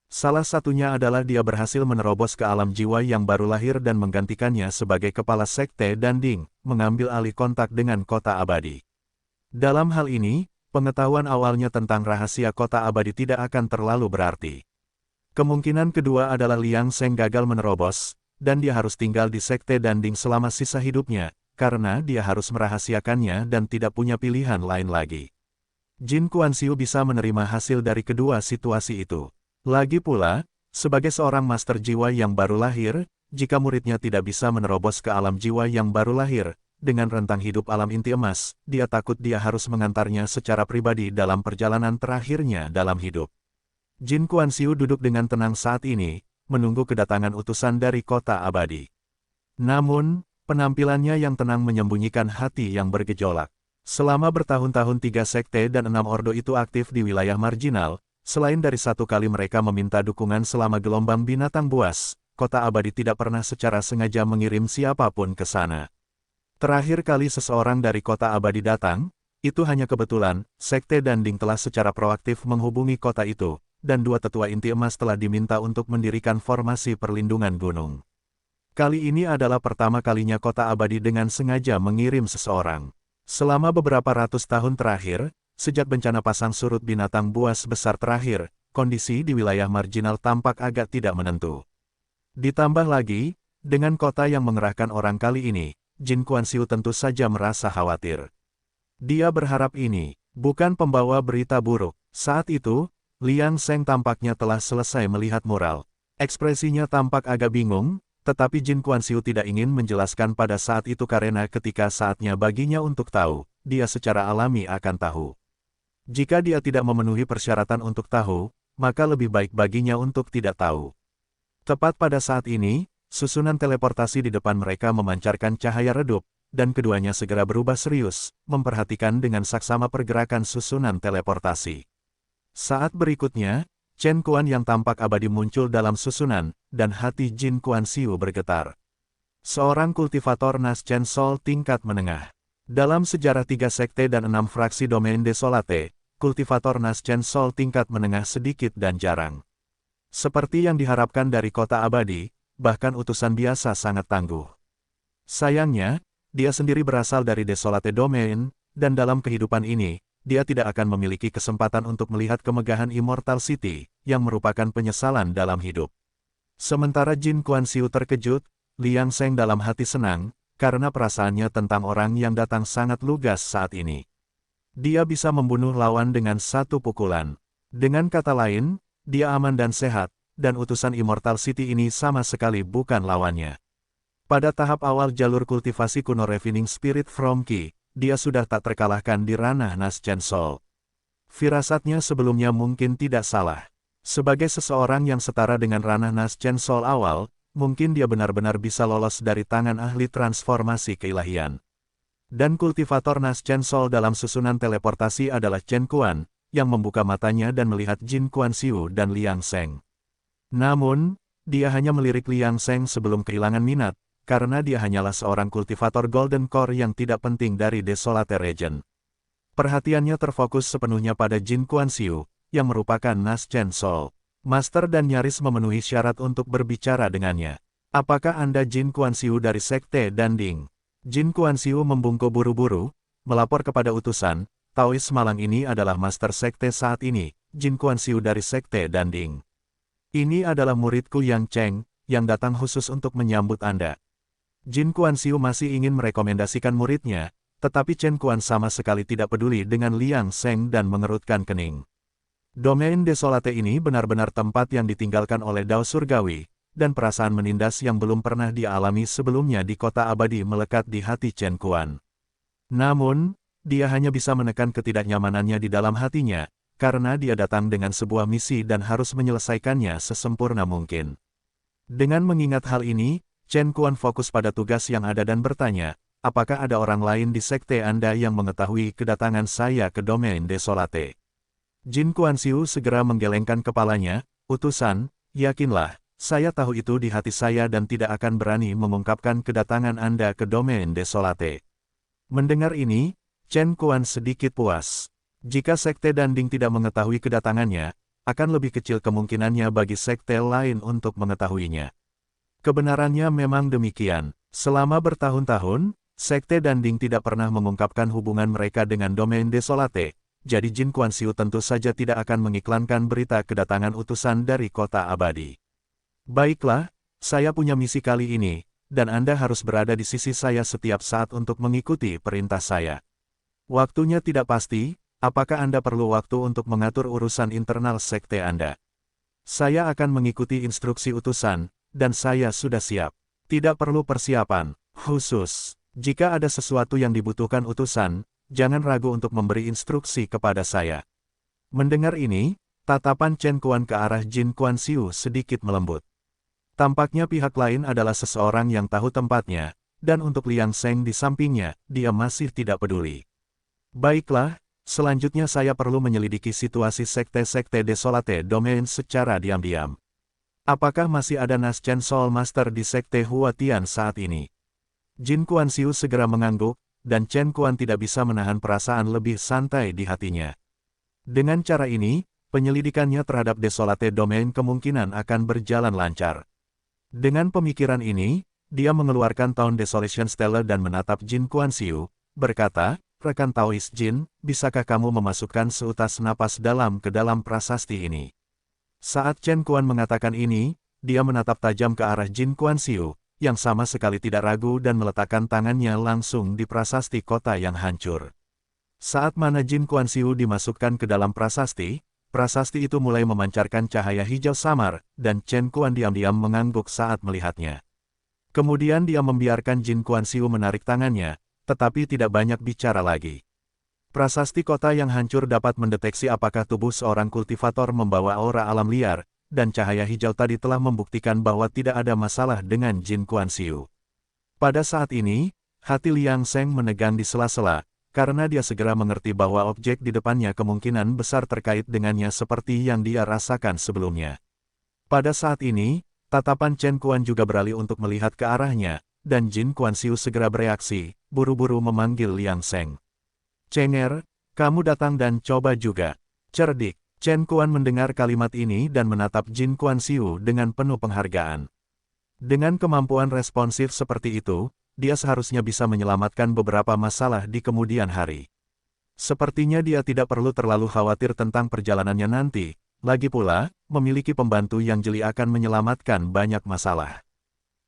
Salah satunya adalah dia berhasil menerobos ke alam jiwa yang baru lahir dan menggantikannya sebagai kepala Sekte Danding, mengambil alih kontak dengan Kota Abadi. Dalam hal ini, pengetahuan awalnya tentang rahasia Kota Abadi tidak akan terlalu berarti. Kemungkinan kedua adalah Liang Sheng gagal menerobos, dan dia harus tinggal di Sekte Danding selama sisa hidupnya, karena dia harus merahasiakannya dan tidak punya pilihan lain lagi. Jin Kuan-Siu bisa menerima hasil dari kedua situasi itu. Lagi pula, sebagai seorang master jiwa yang baru lahir, jika muridnya tidak bisa menerobos ke alam jiwa yang baru lahir, dengan rentang hidup alam inti emas, dia takut dia harus mengantarnya secara pribadi dalam perjalanan terakhirnya dalam hidup. Jin Kuan-Siu duduk dengan tenang saat ini, menunggu kedatangan utusan dari Kota Abadi. Namun, penampilannya yang tenang menyembunyikan hati yang bergejolak. Selama bertahun-tahun 3 sekte dan 6 ordo itu aktif di wilayah marginal, selain dari satu kali mereka meminta dukungan selama gelombang binatang buas, Kota Abadi tidak pernah secara sengaja mengirim siapapun ke sana. Terakhir kali seseorang dari Kota Abadi datang, itu hanya kebetulan, Sekte Danding telah secara proaktif menghubungi kota itu, dan dua tetua inti emas telah diminta untuk mendirikan formasi perlindungan gunung. Kali ini adalah pertama kalinya Kota Abadi dengan sengaja mengirim seseorang. Selama beberapa ratus tahun terakhir, sejak bencana pasang surut binatang buas besar terakhir, kondisi di wilayah marginal tampak agak tidak menentu. Ditambah lagi, dengan kota yang mengerahkan orang kali ini, Jin Kuan-Siu tentu saja merasa khawatir. Dia berharap ini bukan pembawa berita buruk. Saat itu, Liang Sheng tampaknya telah selesai melihat mural. Ekspresinya tampak agak bingung, tetapi Jin Kuan-Siu tidak ingin menjelaskan pada saat itu karena ketika saatnya baginya untuk tahu, dia secara alami akan tahu. Jika dia tidak memenuhi persyaratan untuk tahu, maka lebih baik baginya untuk tidak tahu. Tepat pada saat ini, susunan teleportasi di depan mereka memancarkan cahaya redup, dan keduanya segera berubah serius, memperhatikan dengan saksama pergerakan susunan teleportasi. Saat berikutnya, Chen Kuan yang tampak abadi muncul dalam susunan, dan hati Jin Kuan-Siu bergetar. Seorang kultivator Nas Chen Sol tingkat menengah. Dalam sejarah 3 sekte dan 6 fraksi domain desolate, kultivator Nas Chen Sol tingkat menengah sedikit dan jarang. Seperti yang diharapkan dari Kota Abadi, bahkan utusan biasa sangat tangguh. Sayangnya, dia sendiri berasal dari desolate domain, dan dalam kehidupan ini, dia tidak akan memiliki kesempatan untuk melihat kemegahan Immortal City, yang merupakan penyesalan dalam hidup. Sementara Jin Kuan-Siu terkejut, Liang Sheng dalam hati senang, karena perasaannya tentang orang yang datang sangat lugas saat ini. Dia bisa membunuh lawan dengan satu pukulan. Dengan kata lain, dia aman dan sehat, dan utusan Immortal City ini sama sekali bukan lawannya. Pada tahap awal jalur kultivasi kuno Refining Spirit from Qi, dia sudah tak terkalahkan di ranah Nas Chen Sol. Firasatnya sebelumnya mungkin tidak salah. Sebagai seseorang yang setara dengan ranah Nas Chen Sol awal, mungkin dia benar-benar bisa lolos dari tangan ahli transformasi keilahian. Dan kultivator Nas Chen Sol dalam susunan teleportasi adalah Chen Kuan, yang membuka matanya dan melihat Jin Kuan-Siu dan Liang Sheng. Namun, dia hanya melirik Liang Sheng sebelum kehilangan minat, karena dia hanyalah seorang kultivator Golden Core yang tidak penting dari Desolate Region. Perhatiannya terfokus sepenuhnya pada Jin Kuan-Siu, yang merupakan Nas Chen Sol. Master dan nyaris memenuhi syarat untuk berbicara dengannya. Apakah Anda Jin Kuan-Siu dari Sekte Danding? Jin Kuan-Siu membungkuk buru-buru, melapor kepada utusan, Taois malang ini adalah Master Sekte saat ini, Jin Kuan-Siu dari Sekte Danding. Ini adalah muridku Yang Cheng, yang datang khusus untuk menyambut Anda. Jin Kuan-Siu masih ingin merekomendasikan muridnya, tetapi Chen Kuan sama sekali tidak peduli dengan Liang Sheng dan mengerutkan kening. Domain desolate ini benar-benar tempat yang ditinggalkan oleh Dao Surgawi, dan perasaan menindas yang belum pernah dia alami sebelumnya di Kota Abadi melekat di hati Chen Kuan. Namun, dia hanya bisa menekan ketidaknyamanannya di dalam hatinya, karena dia datang dengan sebuah misi dan harus menyelesaikannya sesempurna mungkin. Dengan mengingat hal ini, Chen Kuan fokus pada tugas yang ada dan bertanya, apakah ada orang lain di sekte Anda yang mengetahui kedatangan saya ke domain desolate? Jin Kuan-Siu segera menggelengkan kepalanya, utusan, yakinlah, Saya tahu itu di hati saya dan tidak akan berani mengungkapkan kedatangan Anda ke domain Desolate. Mendengar ini, Chen Kuan sedikit puas. Jika Sekte Danding tidak mengetahui kedatangannya, akan lebih kecil kemungkinannya bagi sekte lain untuk mengetahuinya. Kebenarannya memang demikian. Selama bertahun-tahun, Sekte Danding tidak pernah mengungkapkan hubungan mereka dengan domain Desolate, jadi Jin Kuan-Siu tentu saja tidak akan mengiklankan berita kedatangan utusan dari kota abadi. Baiklah, saya punya misi kali ini, dan Anda harus berada di sisi saya setiap saat untuk mengikuti perintah saya. Waktunya tidak pasti, apakah Anda perlu waktu untuk mengatur urusan internal sekte Anda? Saya akan mengikuti instruksi utusan, dan saya sudah siap. Tidak perlu persiapan khusus. Jika ada sesuatu yang dibutuhkan utusan, jangan ragu untuk memberi instruksi kepada saya. Mendengar ini, tatapan Chen Kuan ke arah Jin Kuan-Siu sedikit melembut. Tampaknya pihak lain adalah seseorang yang tahu tempatnya, dan untuk Liang Seng di sampingnya, dia masih tidak peduli. Baiklah, selanjutnya saya perlu menyelidiki situasi sekte-sekte Desolate Domain secara diam-diam. Apakah masih ada Naschen Soul Master di sekte Huatian saat ini? Jin Kuan-Siu segera mengangguk, dan Chen Kuan tidak bisa menahan perasaan lebih santai di hatinya. Dengan cara ini, penyelidikannya terhadap Desolate Domain kemungkinan akan berjalan lancar. Dengan pemikiran ini, dia mengeluarkan Town Desolation Stellar dan menatap Jin Kuan-Siu, berkata, "Rekan Taois Jin, bisakah kamu memasukkan seutas napas dalam ke dalam prasasti ini?" Saat Chen Kuan mengatakan ini, dia menatap tajam ke arah Jin Kuan-Siu, yang sama sekali tidak ragu dan meletakkan tangannya langsung di prasasti kota yang hancur. Saat mana Jin Kuan-Siu dimasukkan ke dalam prasasti, prasasti itu mulai memancarkan cahaya hijau samar, dan Chen Kuan diam-diam mengangguk saat melihatnya. Kemudian dia membiarkan Jin Kuan-Siu menarik tangannya, tetapi tidak banyak bicara lagi. Prasasti kota yang hancur dapat mendeteksi apakah tubuh seorang kultivator membawa aura alam liar, dan cahaya hijau tadi telah membuktikan bahwa tidak ada masalah dengan Jin Kuan-Siu. Pada saat ini, hati Liang Seng menegang di sela-sela, karena dia segera mengerti bahwa objek di depannya kemungkinan besar terkait dengannya seperti yang dia rasakan sebelumnya. Pada saat ini, tatapan Chen Kuan juga beralih untuk melihat ke arahnya, dan Jin Kuan-Siu segera bereaksi, buru-buru memanggil Liang Seng. "Cenger, kamu datang dan coba juga." Cerdik. Chen Kuan mendengar kalimat ini dan menatap Jin Kuan-Siu dengan penuh penghargaan. Dengan kemampuan responsif seperti itu, dia seharusnya bisa menyelamatkan beberapa masalah di kemudian hari. Sepertinya dia tidak perlu terlalu khawatir tentang perjalanannya nanti, lagi pula, memiliki pembantu yang jeli akan menyelamatkan banyak masalah.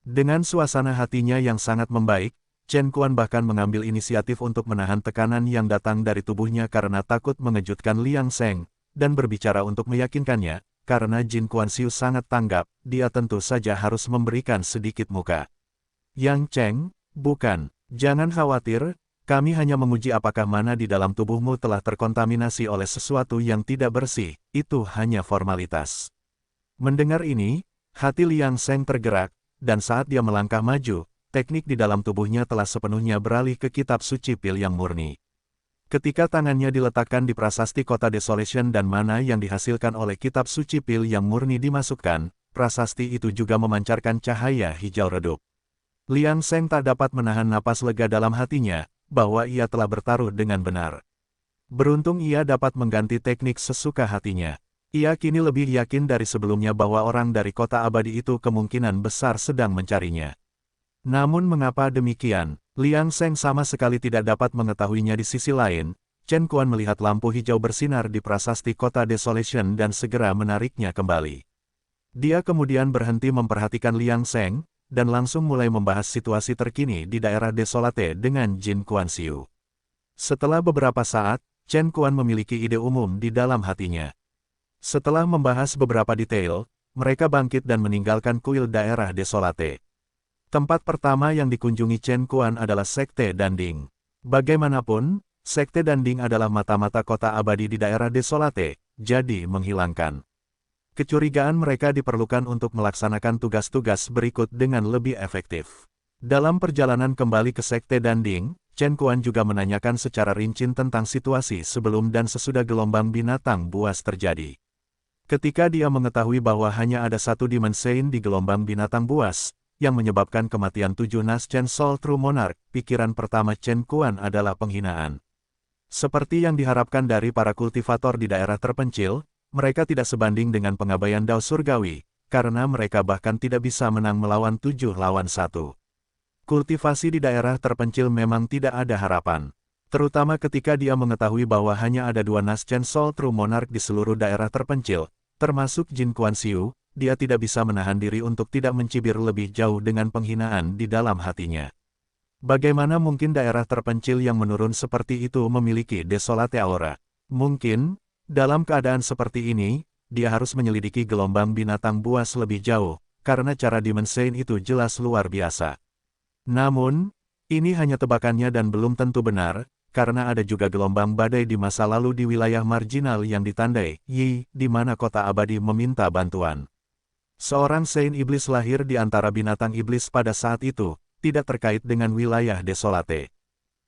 Dengan suasana hatinya yang sangat membaik, Chen Kuan bahkan mengambil inisiatif untuk menahan tekanan yang datang dari tubuhnya karena takut mengejutkan Liang Seng, dan berbicara untuk meyakinkannya, karena Jin Kuan-Siu sangat tanggap, dia tentu saja harus memberikan sedikit muka. "Yang Cheng, bukan, jangan khawatir, kami hanya menguji apakah mana di dalam tubuhmu telah terkontaminasi oleh sesuatu yang tidak bersih, itu hanya formalitas." Mendengar ini, hati Liang Seng tergerak, dan saat dia melangkah maju, teknik di dalam tubuhnya telah sepenuhnya beralih ke kitab suci pil yang murni. Ketika tangannya diletakkan di prasasti kota Desolation dan mana yang dihasilkan oleh kitab suci pil yang murni dimasukkan, prasasti itu juga memancarkan cahaya hijau redup. Liang Seng tak dapat menahan napas lega dalam hatinya, bahwa ia telah bertaruh dengan benar. Beruntung ia dapat mengganti teknik sesuka hatinya. Ia kini lebih yakin dari sebelumnya bahwa orang dari kota abadi itu kemungkinan besar sedang mencarinya. Namun mengapa demikian? Liang Seng sama sekali tidak dapat mengetahuinya di sisi lain. Chen Kuan melihat lampu hijau bersinar di prasasti kota Desolation dan segera menariknya kembali. Dia kemudian berhenti memperhatikan Liang Seng, dan langsung mulai membahas situasi terkini di daerah Desolate dengan Jin Kuan-Siu. Setelah beberapa saat, Chen Kuan memiliki ide umum di dalam hatinya. Setelah membahas beberapa detail, mereka bangkit dan meninggalkan kuil daerah Desolate. Tempat pertama yang dikunjungi Chen Kuan adalah Sekte Danding. Bagaimanapun, Sekte Danding adalah mata-mata kota abadi di daerah Desolate, jadi menghilangkan kecurigaan mereka diperlukan untuk melaksanakan tugas-tugas berikut dengan lebih efektif. Dalam perjalanan kembali ke Sekte Danding, Chen Kuan juga menanyakan secara rinci tentang situasi sebelum dan sesudah gelombang binatang buas terjadi. Ketika dia mengetahui bahwa hanya ada satu Demon Saint di gelombang binatang buas, yang menyebabkan kematian 7 Nas Chen Soul True Monarch, pikiran pertama Chen Kuan adalah penghinaan. Seperti yang diharapkan dari para kultivator di daerah terpencil, mereka tidak sebanding dengan pengabaian Dao Surgawi, karena mereka bahkan tidak bisa menang melawan 7 lawan 1. Kultivasi di daerah terpencil memang tidak ada harapan. Terutama ketika dia mengetahui bahwa hanya ada 2 Nas Chen Soul True Monarch di seluruh daerah terpencil, termasuk Jin Kuan-Siu, dia tidak bisa menahan diri untuk tidak mencibir lebih jauh dengan penghinaan di dalam hatinya. Bagaimana mungkin daerah terpencil yang menurun seperti itu memiliki Desolate Aura? Mungkin, dalam keadaan seperti ini, dia harus menyelidiki gelombang binatang buas lebih jauh, karena cara Demon Saint itu jelas luar biasa. Namun, ini hanya tebakannya dan belum tentu benar, karena ada juga gelombang badai di masa lalu di wilayah marginal yang ditandai Yi, di mana kota abadi meminta bantuan. Seorang Saint Iblis lahir di antara binatang iblis pada saat itu, tidak terkait dengan wilayah Desolate.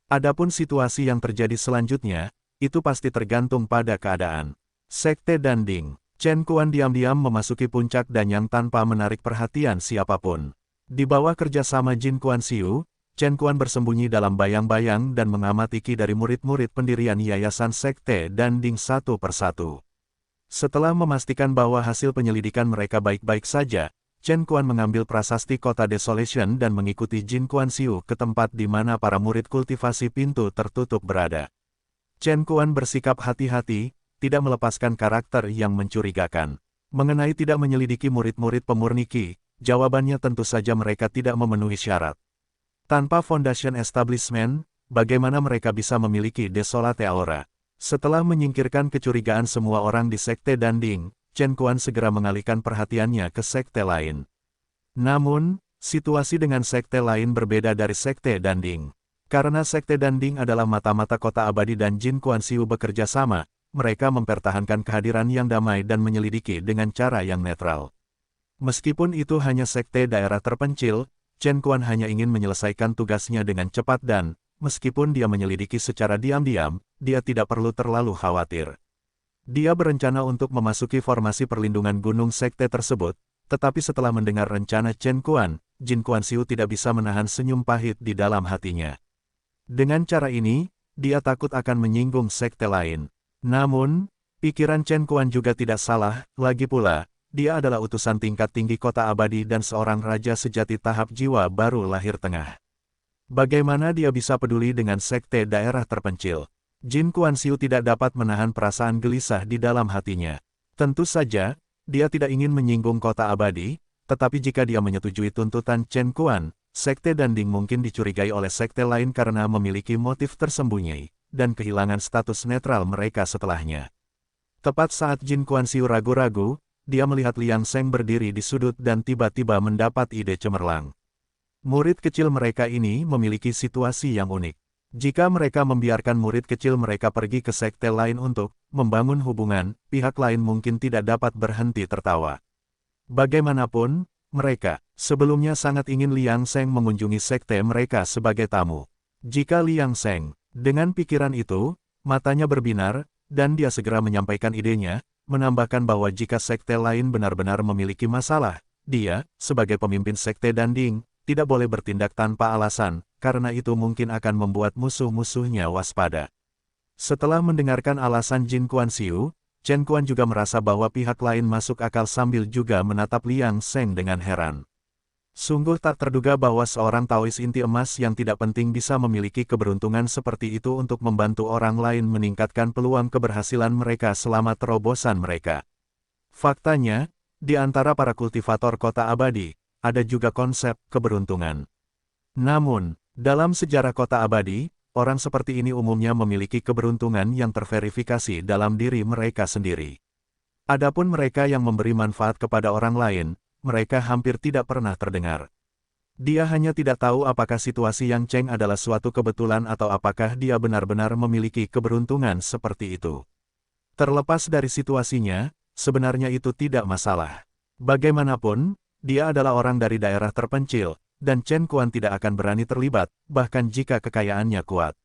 Adapun situasi yang terjadi selanjutnya, itu pasti tergantung pada keadaan. Sekte Danding. Chen Kuan diam-diam memasuki puncak danyang tanpa menarik perhatian siapapun. Di bawah kerjasama Jin Kuan-Siu, Chen Kuan bersembunyi dalam bayang-bayang dan mengamati ki dari murid-murid pendirian Yayasan Sekte Danding satu persatu. Setelah memastikan bahwa hasil penyelidikan mereka baik-baik saja, Chen Kuan mengambil prasasti kota Desolation dan mengikuti Jin Kuan-Siu ke tempat di mana para murid kultivasi pintu tertutup berada. Chen Kuan bersikap hati-hati, tidak melepaskan karakter yang mencurigakan. Mengenai tidak menyelidiki murid-murid pemurni ki, jawabannya tentu saja mereka tidak memenuhi syarat. Tanpa Foundation Establishment, bagaimana mereka bisa memiliki Desolate Aura? Setelah menyingkirkan kecurigaan semua orang di Sekte Danding, Chen Kuan segera mengalihkan perhatiannya ke sekte lain. Namun, situasi dengan sekte lain berbeda dari Sekte Danding. Karena Sekte Danding adalah mata-mata kota abadi dan Jin Kuan-Siu bekerja sama, mereka mempertahankan kehadiran yang damai dan menyelidiki dengan cara yang netral. Meskipun itu hanya sekte daerah terpencil, Chen Kuan hanya ingin menyelesaikan tugasnya dengan cepat dan, meskipun dia menyelidiki secara diam-diam, dia tidak perlu terlalu khawatir. Dia berencana untuk memasuki formasi perlindungan gunung sekte tersebut, tetapi setelah mendengar rencana Chen Kuan, Jin Kuan-Siu tidak bisa menahan senyum pahit di dalam hatinya. Dengan cara ini, dia takut akan menyinggung sekte lain. Namun, pikiran Chen Kuan juga tidak salah, lagi pula, dia adalah utusan tingkat tinggi kota abadi dan seorang raja sejati tahap jiwa baru lahir tengah. Bagaimana dia bisa peduli dengan sekte daerah terpencil? Jin Kuan-Siu tidak dapat menahan perasaan gelisah di dalam hatinya. Tentu saja, dia tidak ingin menyinggung kota abadi, tetapi jika dia menyetujui tuntutan Chen Kuan, sekte Danding mungkin dicurigai oleh sekte lain karena memiliki motif tersembunyi, dan kehilangan status netral mereka setelahnya. Tepat saat Jin Kuan-Siu ragu-ragu, dia melihat Liang Seng berdiri di sudut dan tiba-tiba mendapat ide cemerlang. Murid kecil mereka ini memiliki situasi yang unik. Jika mereka membiarkan murid kecil mereka pergi ke sekte lain untuk membangun hubungan, pihak lain mungkin tidak dapat berhenti tertawa. Bagaimanapun, mereka sebelumnya sangat ingin Liang Seng mengunjungi sekte mereka sebagai tamu. Jika Liang Seng, dengan pikiran itu, matanya berbinar, dan dia segera menyampaikan idenya, menambahkan bahwa jika sekte lain benar-benar memiliki masalah, dia, sebagai pemimpin sekte Danding, tidak boleh bertindak tanpa alasan, karena itu mungkin akan membuat musuh-musuhnya waspada. Setelah mendengarkan alasan Jin Kuan-Siu, Chen Kuan juga merasa bahwa pihak lain masuk akal sambil juga menatap Liang Seng dengan heran. Sungguh tak terduga bahwa seorang Taois inti emas yang tidak penting bisa memiliki keberuntungan seperti itu untuk membantu orang lain meningkatkan peluang keberhasilan mereka selama terobosan mereka. Faktanya, di antara para kultivator kota abadi, ada juga konsep keberuntungan. Namun, dalam sejarah kota abadi, orang seperti ini umumnya memiliki keberuntungan yang terverifikasi dalam diri mereka sendiri. Adapun mereka yang memberi manfaat kepada orang lain, mereka hampir tidak pernah terdengar. Dia hanya tidak tahu apakah situasi Yang Cheng adalah suatu kebetulan atau apakah dia benar-benar memiliki keberuntungan seperti itu. Terlepas dari situasinya, sebenarnya itu tidak masalah. Bagaimanapun, dia adalah orang dari daerah terpencil, dan Chen Kuan tidak akan berani terlibat, bahkan jika kekayaannya kuat.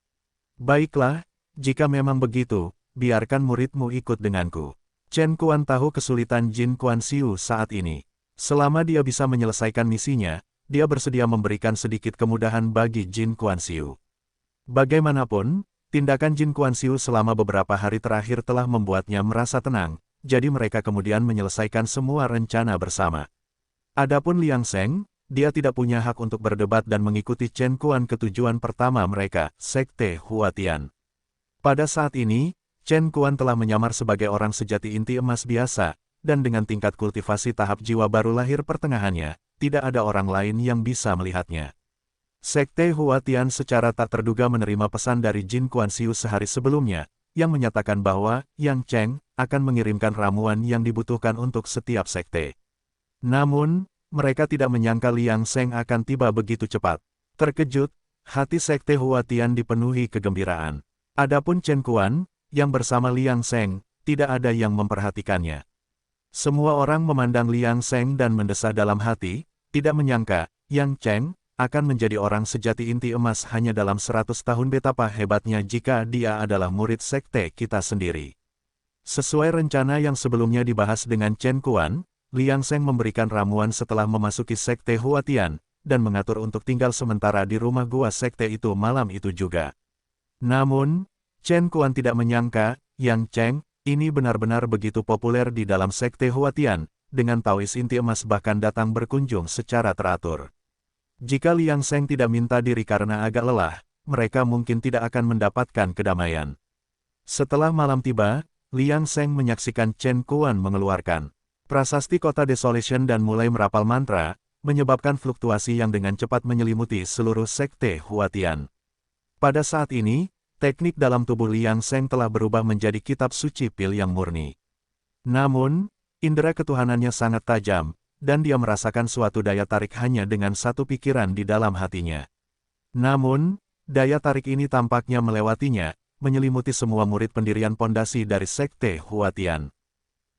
Baiklah, jika memang begitu, biarkan muridmu ikut denganku. Chen Kuan tahu kesulitan Jin Kuanxiu saat ini. Selama dia bisa menyelesaikan misinya, dia bersedia memberikan sedikit kemudahan bagi Jin Kuanxiu. Bagaimanapun, tindakan Jin Kuanxiu selama beberapa hari terakhir telah membuatnya merasa tenang, jadi mereka kemudian menyelesaikan semua rencana bersama. Adapun Liang Seng, dia tidak punya hak untuk berdebat dan mengikuti Chen Kuan ke tujuan pertama mereka, Sekte Huatian. Pada saat ini, Chen Kuan telah menyamar sebagai orang sejati inti emas biasa, dan dengan tingkat kultivasi tahap jiwa baru lahir pertengahannya, tidak ada orang lain yang bisa melihatnya. Sekte Huatian secara tak terduga menerima pesan dari Jin Kuanxiu sehari sebelumnya, yang menyatakan bahwa Yang Cheng akan mengirimkan ramuan yang dibutuhkan untuk setiap sekte. Namun, mereka tidak menyangka Liang Seng akan tiba begitu cepat. Terkejut, hati Sekte Huatian dipenuhi kegembiraan. Adapun Chen Kuan, yang bersama Liang Seng, tidak ada yang memperhatikannya. Semua orang memandang Liang Seng dan mendesah dalam hati, tidak menyangka, Yang Cheng akan menjadi orang sejati inti emas hanya dalam 100 tahun. Betapa hebatnya jika dia adalah murid sekte kita sendiri. Sesuai rencana yang sebelumnya dibahas dengan Chen Kuan, Liang Seng memberikan ramuan setelah memasuki Sekte Huatian, dan mengatur untuk tinggal sementara di rumah gua sekte itu malam itu juga. Namun, Chen Kuan tidak menyangka, Yang Cheng ini benar-benar begitu populer di dalam Sekte Huatian, dengan Taois inti emas bahkan datang berkunjung secara teratur. Jika Liang Seng tidak minta diri karena agak lelah, mereka mungkin tidak akan mendapatkan kedamaian. Setelah malam tiba, Liang Seng menyaksikan Chen Kuan mengeluarkan prasasti kota Desolation dan mulai merapal mantra, menyebabkan fluktuasi yang dengan cepat menyelimuti seluruh Sekte Huatian. Pada saat ini, teknik dalam tubuh Liang Seng telah berubah menjadi kitab suci pil yang murni. Namun, indera ketuhanannya sangat tajam, dan dia merasakan suatu daya tarik hanya dengan satu pikiran di dalam hatinya. Namun, daya tarik ini tampaknya melewatinya, menyelimuti semua murid pendirian pondasi dari Sekte Huatian.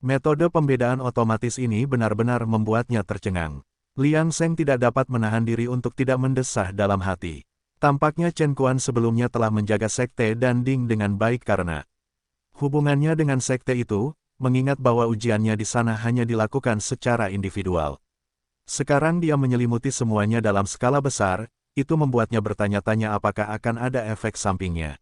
Metode pembedaan otomatis ini benar-benar membuatnya tercengang. Liang Seng tidak dapat menahan diri untuk tidak mendesah dalam hati. Tampaknya Chen Kuan sebelumnya telah menjaga sekte dan Ding dengan baik karena hubungannya dengan sekte itu, mengingat bahwa ujiannya di sana hanya dilakukan secara individual. Sekarang dia menyelimuti semuanya dalam skala besar, itu membuatnya bertanya-tanya apakah akan ada efek sampingnya.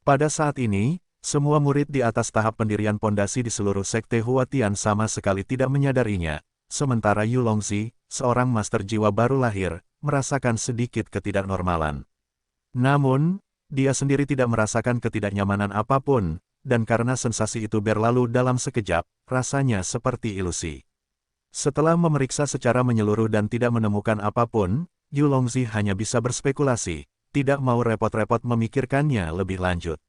Pada saat ini, semua murid di atas tahap pendirian pondasi di seluruh Sekte Huatian sama sekali tidak menyadarinya, sementara Yu Longzi, seorang master jiwa baru lahir, merasakan sedikit ketidaknormalan. Namun, dia sendiri tidak merasakan ketidaknyamanan apapun, dan karena sensasi itu berlalu dalam sekejap, rasanya seperti ilusi. Setelah memeriksa secara menyeluruh dan tidak menemukan apapun, Yu Longzi hanya bisa berspekulasi, tidak mau repot-repot memikirkannya lebih lanjut.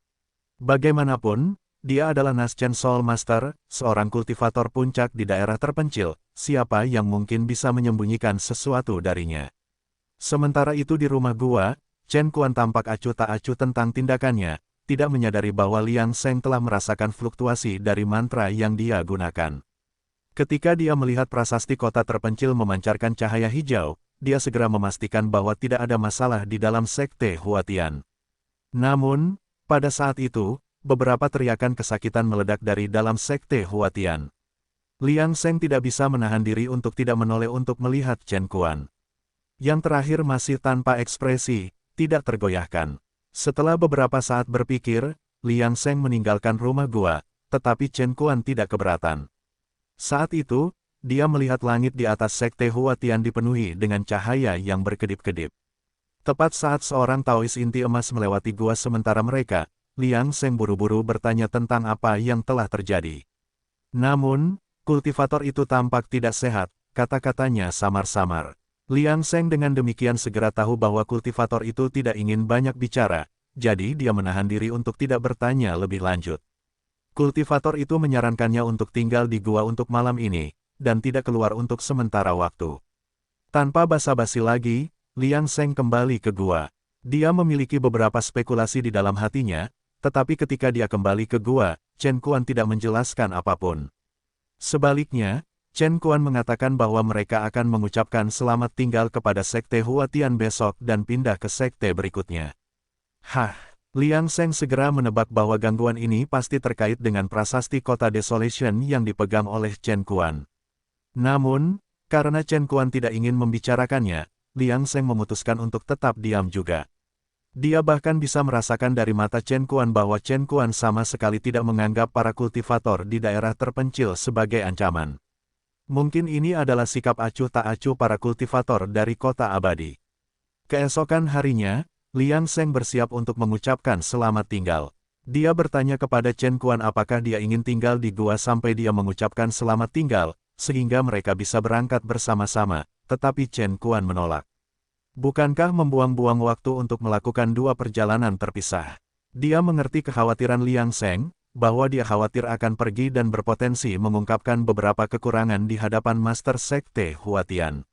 Bagaimanapun, dia adalah Naschen Soul Master, seorang kultivator puncak di daerah terpencil, siapa yang mungkin bisa menyembunyikan sesuatu darinya. Sementara itu di rumah gua, Chen Kuan tampak acuh tak acuh tentang tindakannya, tidak menyadari bahwa Liang Seng telah merasakan fluktuasi dari mantra yang dia gunakan. Ketika dia melihat prasasti kota terpencil memancarkan cahaya hijau, dia segera memastikan bahwa tidak ada masalah di dalam Sekte Huatian. Namun, pada saat itu, beberapa teriakan kesakitan meledak dari dalam Sekte Huatian. Liang Seng tidak bisa menahan diri untuk tidak menoleh untuk melihat Chen Kuan. Yang terakhir masih tanpa ekspresi, tidak tergoyahkan. Setelah beberapa saat berpikir, Liang Seng meninggalkan rumah gua, tetapi Chen Kuan tidak keberatan. Saat itu, dia melihat langit di atas Sekte Huatian dipenuhi dengan cahaya yang berkedip-kedip. Tepat saat seorang Taois inti emas melewati gua sementara mereka, Liang Seng buru-buru bertanya tentang apa yang telah terjadi. Namun, kultivator itu tampak tidak sehat, kata-katanya samar-samar. Liang Seng dengan demikian segera tahu bahwa kultivator itu tidak ingin banyak bicara, jadi dia menahan diri untuk tidak bertanya lebih lanjut. Kultivator itu menyarankannya untuk tinggal di gua untuk malam ini, dan tidak keluar untuk sementara waktu. Tanpa basa-basi lagi, Liang Seng kembali ke gua. Dia memiliki beberapa spekulasi di dalam hatinya, tetapi ketika dia kembali ke gua, Chen Kuan tidak menjelaskan apapun. Sebaliknya, Chen Kuan mengatakan bahwa mereka akan mengucapkan selamat tinggal kepada Sekte Huatian besok dan pindah ke sekte berikutnya. Hah, Liang Seng segera menebak bahwa gangguan ini pasti terkait dengan prasasti kota Desolation yang dipegang oleh Chen Kuan. Namun, karena Chen Kuan tidak ingin membicarakannya, Liang Seng memutuskan untuk tetap diam juga. Dia bahkan bisa merasakan dari mata Chen Kuan bahwa Chen Kuan sama sekali tidak menganggap para kultivator di daerah terpencil sebagai ancaman. Mungkin ini adalah sikap acuh tak acuh para kultivator dari kota abadi. Keesokan harinya, Liang Seng bersiap untuk mengucapkan selamat tinggal. Dia bertanya kepada Chen Kuan apakah dia ingin tinggal di gua sampai dia mengucapkan selamat tinggal, sehingga mereka bisa berangkat bersama-sama, tetapi Chen Kuan menolak. Bukankah membuang-buang waktu untuk melakukan dua perjalanan terpisah? Dia mengerti kekhawatiran Liang Seng, bahwa dia khawatir akan pergi dan berpotensi mengungkapkan beberapa kekurangan di hadapan Master Sekte Huatian.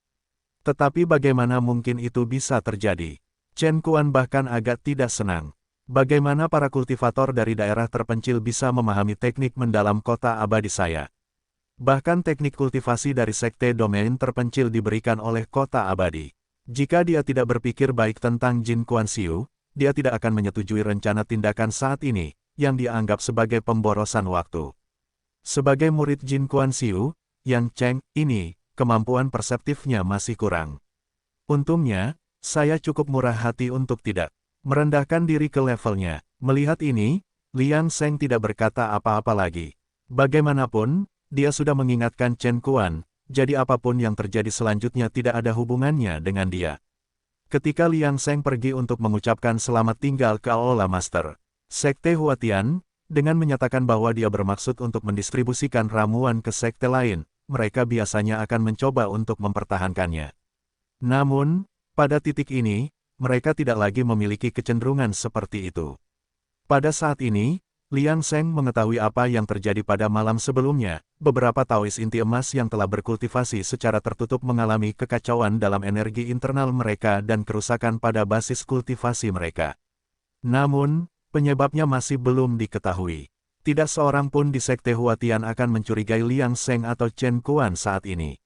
Tetapi bagaimana mungkin itu bisa terjadi? Chen Kuan bahkan agak tidak senang. Bagaimana para kultivator dari daerah terpencil bisa memahami teknik mendalam kota abadi saya? Bahkan teknik kultivasi dari sekte domain terpencil diberikan oleh kota abadi. Jika dia tidak berpikir baik tentang Jin Kuan-Siu, dia tidak akan menyetujui rencana tindakan saat ini, yang dia anggap sebagai pemborosan waktu. Sebagai murid Jin Kuan-Siu, Yang Cheng ini, kemampuan perseptifnya masih kurang. Untungnya, saya cukup murah hati untuk tidak merendahkan diri ke levelnya. Melihat ini, Liang Seng tidak berkata apa-apa lagi. Bagaimanapun, dia sudah mengingatkan Chen Kuan, jadi apapun yang terjadi selanjutnya tidak ada hubungannya dengan dia. Ketika Liang Seng pergi untuk mengucapkan selamat tinggal ke Aula Master Sekte Huatian, dengan menyatakan bahwa dia bermaksud untuk mendistribusikan ramuan ke sekte lain, mereka biasanya akan mencoba untuk mempertahankannya. Namun, pada titik ini, mereka tidak lagi memiliki kecenderungan seperti itu. Pada saat ini, Liang Seng mengetahui apa yang terjadi pada malam sebelumnya. Beberapa Taois inti emas yang telah berkultivasi secara tertutup mengalami kekacauan dalam energi internal mereka dan kerusakan pada basis kultivasi mereka. Namun, penyebabnya masih belum diketahui. Tidak seorang pun di Sekte Huatian akan mencurigai Liang Seng atau Chen Kuan saat ini.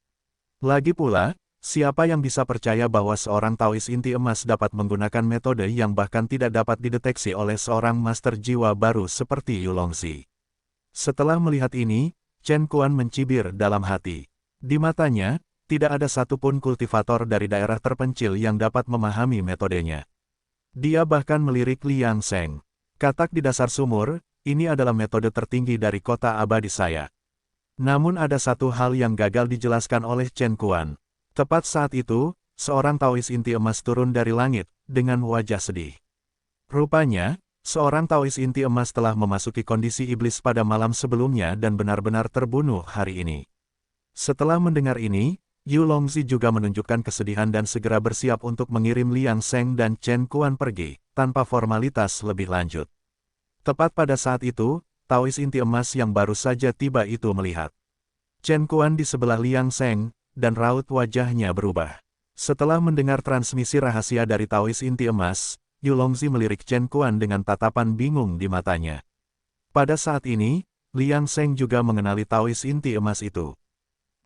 Lagi pula, siapa yang bisa percaya bahwa seorang Taois inti emas dapat menggunakan metode yang bahkan tidak dapat dideteksi oleh seorang master jiwa baru seperti Yulongzi? Setelah melihat ini, Chen Kuan mencibir dalam hati. Di matanya, tidak ada satupun kultivator dari daerah terpencil yang dapat memahami metodenya. Dia bahkan melirik Liang Seng. Katak di dasar sumur, ini adalah metode tertinggi dari kota abadi saya. Namun ada satu hal yang gagal dijelaskan oleh Chen Kuan. Tepat saat itu, seorang Taois inti emas turun dari langit, dengan wajah sedih. Rupanya, seorang Taois inti emas telah memasuki kondisi iblis pada malam sebelumnya dan benar-benar terbunuh hari ini. Setelah mendengar ini, Yulongzi juga menunjukkan kesedihan dan segera bersiap untuk mengirim Liang Seng dan Chen Kuan pergi, tanpa formalitas lebih lanjut. Tepat pada saat itu, Taois inti emas yang baru saja tiba itu melihat Chen Kuan di sebelah Liang Seng, dan raut wajahnya berubah. Setelah mendengar transmisi rahasia dari Taois inti emas, Yulongzi melirik Chen Kuan dengan tatapan bingung di matanya. Pada saat ini, Liang Seng juga mengenali Taois inti emas itu.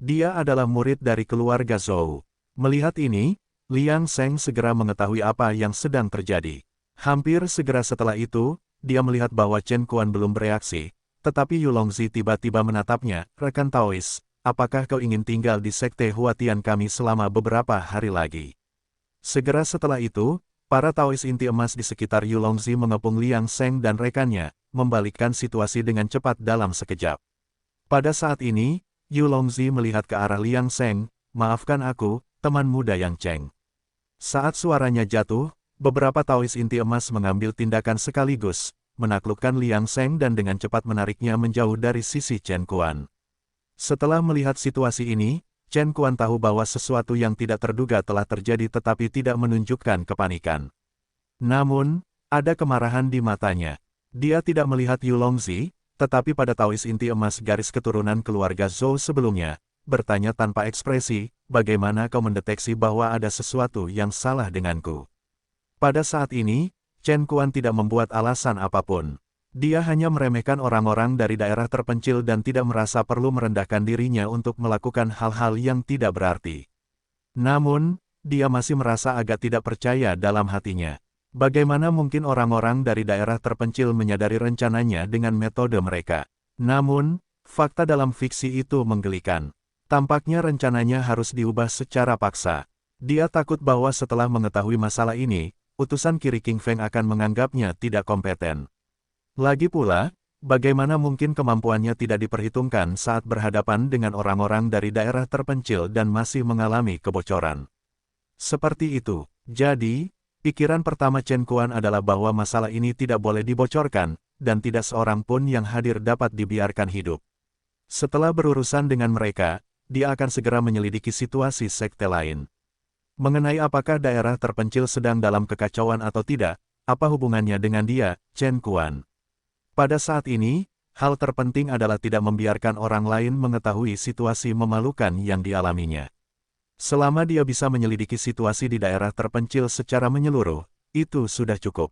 Dia adalah murid dari keluarga Zhou. Melihat ini, Liang Seng segera mengetahui apa yang sedang terjadi. Hampir segera setelah itu, dia melihat bahwa Chen Kuan belum bereaksi, tetapi Yulongzi tiba-tiba menatapnya, "Rekan Taois, apakah kau ingin tinggal di Sekte Huatian kami selama beberapa hari lagi?" Segera setelah itu, para Taois inti emas di sekitar Yulongzi mengepung Liang Seng dan rekannya, membalikkan situasi dengan cepat dalam sekejap. Pada saat ini, Yulongzi melihat ke arah Liang Seng, "Maafkan aku, teman muda Yang Cheng." Saat suaranya jatuh, beberapa Taois inti emas mengambil tindakan sekaligus, menaklukkan Liang Seng dan dengan cepat menariknya menjauh dari sisi Chen Kuan. Setelah melihat situasi ini, Chen Kuan tahu bahwa sesuatu yang tidak terduga telah terjadi tetapi tidak menunjukkan kepanikan. Namun, ada kemarahan di matanya. Dia tidak melihat Yulongzi, tetapi pada Taois inti emas garis keturunan keluarga Zhou sebelumnya, bertanya tanpa ekspresi, "Bagaimana kau mendeteksi bahwa ada sesuatu yang salah denganku?" Pada saat ini, Chen Kuan tidak membuat alasan apapun. Dia hanya meremehkan orang-orang dari daerah terpencil dan tidak merasa perlu merendahkan dirinya untuk melakukan hal-hal yang tidak berarti. Namun, dia masih merasa agak tidak percaya dalam hatinya. Bagaimana mungkin orang-orang dari daerah terpencil menyadari rencananya dengan metode mereka? Namun, fakta dalam fiksi itu menggelikan. Tampaknya rencananya harus diubah secara paksa. Dia takut bahwa setelah mengetahui masalah ini, utusan Kiri King Feng akan menganggapnya tidak kompeten. Lagi pula, bagaimana mungkin kemampuannya tidak diperhitungkan saat berhadapan dengan orang-orang dari daerah terpencil dan masih mengalami kebocoran. Seperti itu. Jadi, pikiran pertama Chen Kuan adalah bahwa masalah ini tidak boleh dibocorkan, dan tidak seorang pun yang hadir dapat dibiarkan hidup. Setelah berurusan dengan mereka, dia akan segera menyelidiki situasi sekte lain. Mengenai apakah daerah terpencil sedang dalam kekacauan atau tidak, apa hubungannya dengan dia, Chen Kuan? Pada saat ini, hal terpenting adalah tidak membiarkan orang lain mengetahui situasi memalukan yang dialaminya. Selama dia bisa menyelidiki situasi di daerah terpencil secara menyeluruh, itu sudah cukup.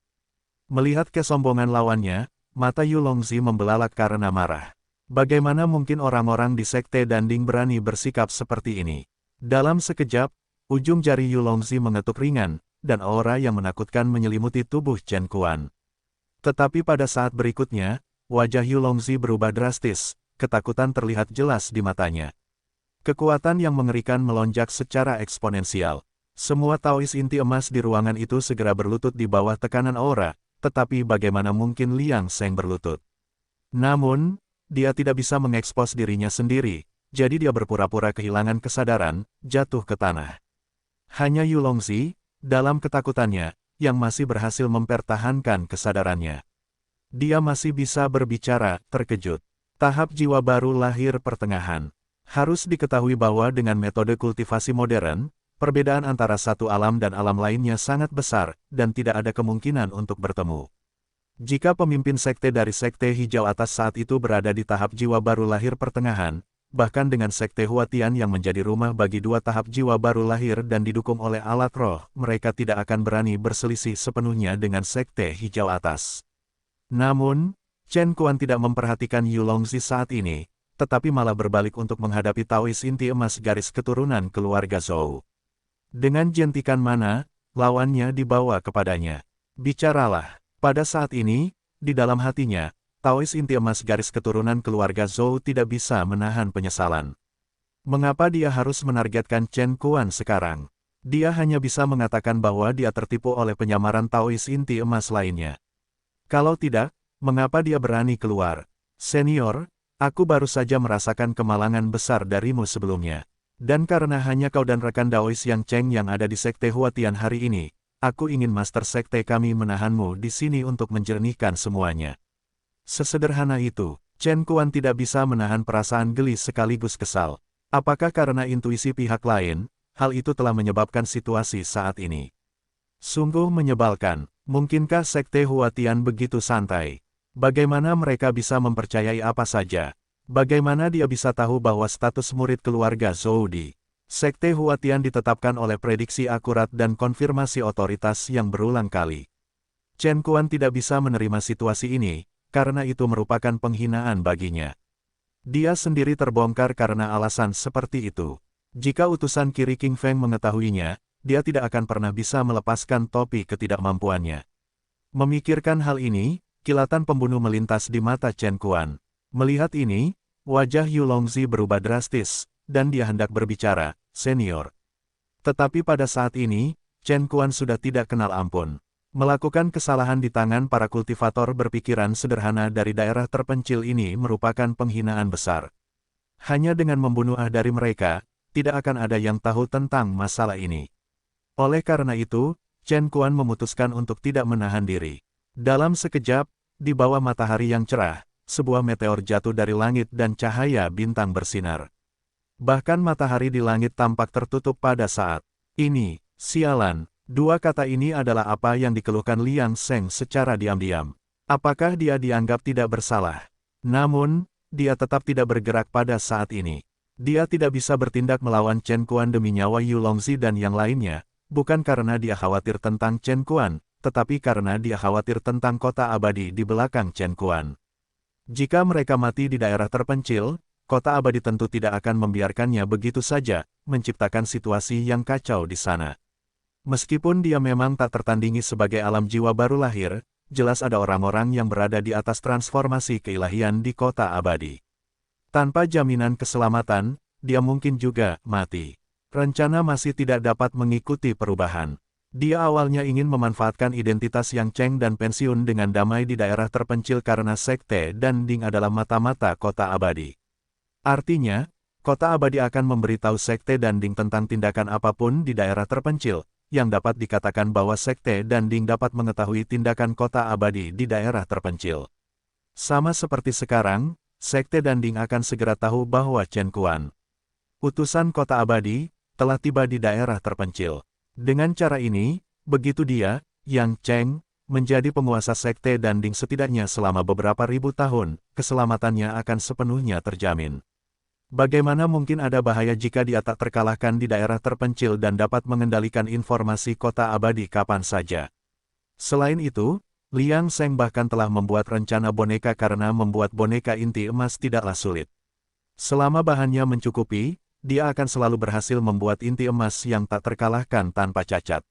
Melihat kesombongan lawannya, mata Yu Longzi membelalak karena marah. Bagaimana mungkin orang-orang di sekte Danding berani bersikap seperti ini? Dalam sekejap, ujung jari Yu Longzi mengetuk ringan, dan aura yang menakutkan menyelimuti tubuh Chen Kuan. Tetapi pada saat berikutnya, wajah Yu Longzi berubah drastis, ketakutan terlihat jelas di matanya. Kekuatan yang mengerikan melonjak secara eksponensial. Semua Taois inti emas di ruangan itu segera berlutut di bawah tekanan aura, tetapi bagaimana mungkin Liang Seng berlutut? Namun, dia tidak bisa mengekspos dirinya sendiri, jadi dia berpura-pura kehilangan kesadaran, jatuh ke tanah. Hanya Yu Longzi, dalam ketakutannya, yang masih berhasil mempertahankan kesadarannya. Dia masih bisa berbicara, terkejut. Tahap jiwa baru lahir pertengahan. Harus diketahui bahwa dengan metode kultivasi modern, perbedaan antara satu alam dan alam lainnya sangat besar, dan tidak ada kemungkinan untuk bertemu. Jika pemimpin sekte dari sekte hijau atas saat itu berada di tahap jiwa baru lahir pertengahan, bahkan dengan sekte Huatian yang menjadi rumah bagi dua tahap jiwa baru lahir dan didukung oleh alat roh, mereka tidak akan berani berselisih sepenuhnya dengan sekte hijau atas. Namun, Chen Kuan tidak memperhatikan Yu Longzi saat ini, tetapi malah berbalik untuk menghadapi Taois inti emas garis keturunan keluarga Zhou. Dengan jentikan mana, lawannya dibawa kepadanya. Bicaralah. Pada saat ini, di dalam hatinya, Taois inti emas garis keturunan keluarga Zhou tidak bisa menahan penyesalan. Mengapa dia harus menargetkan Chen Kuan sekarang? Dia hanya bisa mengatakan bahwa dia tertipu oleh penyamaran Taois inti emas lainnya. Kalau tidak, mengapa dia berani keluar? Senior, aku baru saja merasakan kemalangan besar darimu sebelumnya. Dan karena hanya kau dan rekan Daois Yang Cheng yang ada di sekte Huatian hari ini, aku ingin master sekte kami menahanmu di sini untuk menjernihkan semuanya. Sesederhana itu, Chen Kuan tidak bisa menahan perasaan geli sekaligus kesal. Apakah karena intuisi pihak lain, hal itu telah menyebabkan situasi saat ini? Sungguh menyebalkan, mungkinkah sekte Huatian begitu santai? Bagaimana mereka bisa mempercayai apa saja? Bagaimana dia bisa tahu bahwa status murid keluarga Zhou di sekte Huatian ditetapkan oleh prediksi akurat dan konfirmasi otoritas yang berulang kali? Chen Kuan tidak bisa menerima situasi ini, karena itu merupakan penghinaan baginya. Dia sendiri terbongkar karena alasan seperti itu. Jika utusan Kiri King Feng mengetahuinya, dia tidak akan pernah bisa melepaskan topi ketidakmampuannya. Memikirkan hal ini, kilatan pembunuh melintas di mata Chen Kuan. Melihat ini, wajah Yu Longzi berubah drastis, dan dia hendak berbicara, senior. Tetapi pada saat ini, Chen Kuan sudah tidak kenal ampun. Melakukan kesalahan di tangan para kultivator berpikiran sederhana dari daerah terpencil ini merupakan penghinaan besar. Hanya dengan membunuh dari mereka, tidak akan ada yang tahu tentang masalah ini. Oleh karena itu, Chen Kuan memutuskan untuk tidak menahan diri. Dalam sekejap, di bawah matahari yang cerah, sebuah meteor jatuh dari langit dan cahaya bintang bersinar. Bahkan matahari di langit tampak tertutup pada saat ini. Sialan, dua kata ini adalah apa yang dikeluhkan Liang Seng secara diam-diam. Apakah dia dianggap tidak bersalah? Namun, dia tetap tidak bergerak pada saat ini. Dia tidak bisa bertindak melawan Chen Kuan demi nyawa Yu Longzi dan yang lainnya, bukan karena dia khawatir tentang Chen Kuan, tetapi karena dia khawatir tentang kota abadi di belakang Chen Kuan. Jika mereka mati di daerah terpencil, kota abadi tentu tidak akan membiarkannya begitu saja, menciptakan situasi yang kacau di sana. Meskipun dia memang tak tertandingi sebagai alam jiwa baru lahir, jelas ada orang-orang yang berada di atas transformasi keilahian di kota abadi. Tanpa jaminan keselamatan, dia mungkin juga mati. Rencana masih tidak dapat mengikuti perubahan. Dia awalnya ingin memanfaatkan identitas Yang Cheng dan pensiun dengan damai di daerah terpencil karena Sekte dan Ding adalah mata-mata kota abadi. Artinya, kota abadi akan memberitahu Sekte dan Ding tentang tindakan apapun di daerah terpencil, yang dapat dikatakan bahwa Sekte dan Ding dapat mengetahui tindakan kota abadi di daerah terpencil. Sama seperti sekarang, Sekte dan Ding akan segera tahu bahwa Chen Kuan, utusan kota abadi, telah tiba di daerah terpencil. Dengan cara ini, begitu dia, Yang Cheng, menjadi penguasa Sekte dan Ding setidaknya selama beberapa ribu tahun, keselamatannya akan sepenuhnya terjamin. Bagaimana mungkin ada bahaya jika dia tak terkalahkan di daerah terpencil dan dapat mengendalikan informasi kota abadi kapan saja? Selain itu, Liang Seng bahkan telah membuat rencana boneka karena membuat boneka inti emas tidaklah sulit. Selama bahannya mencukupi, dia akan selalu berhasil membuat inti emas yang tak terkalahkan tanpa cacat.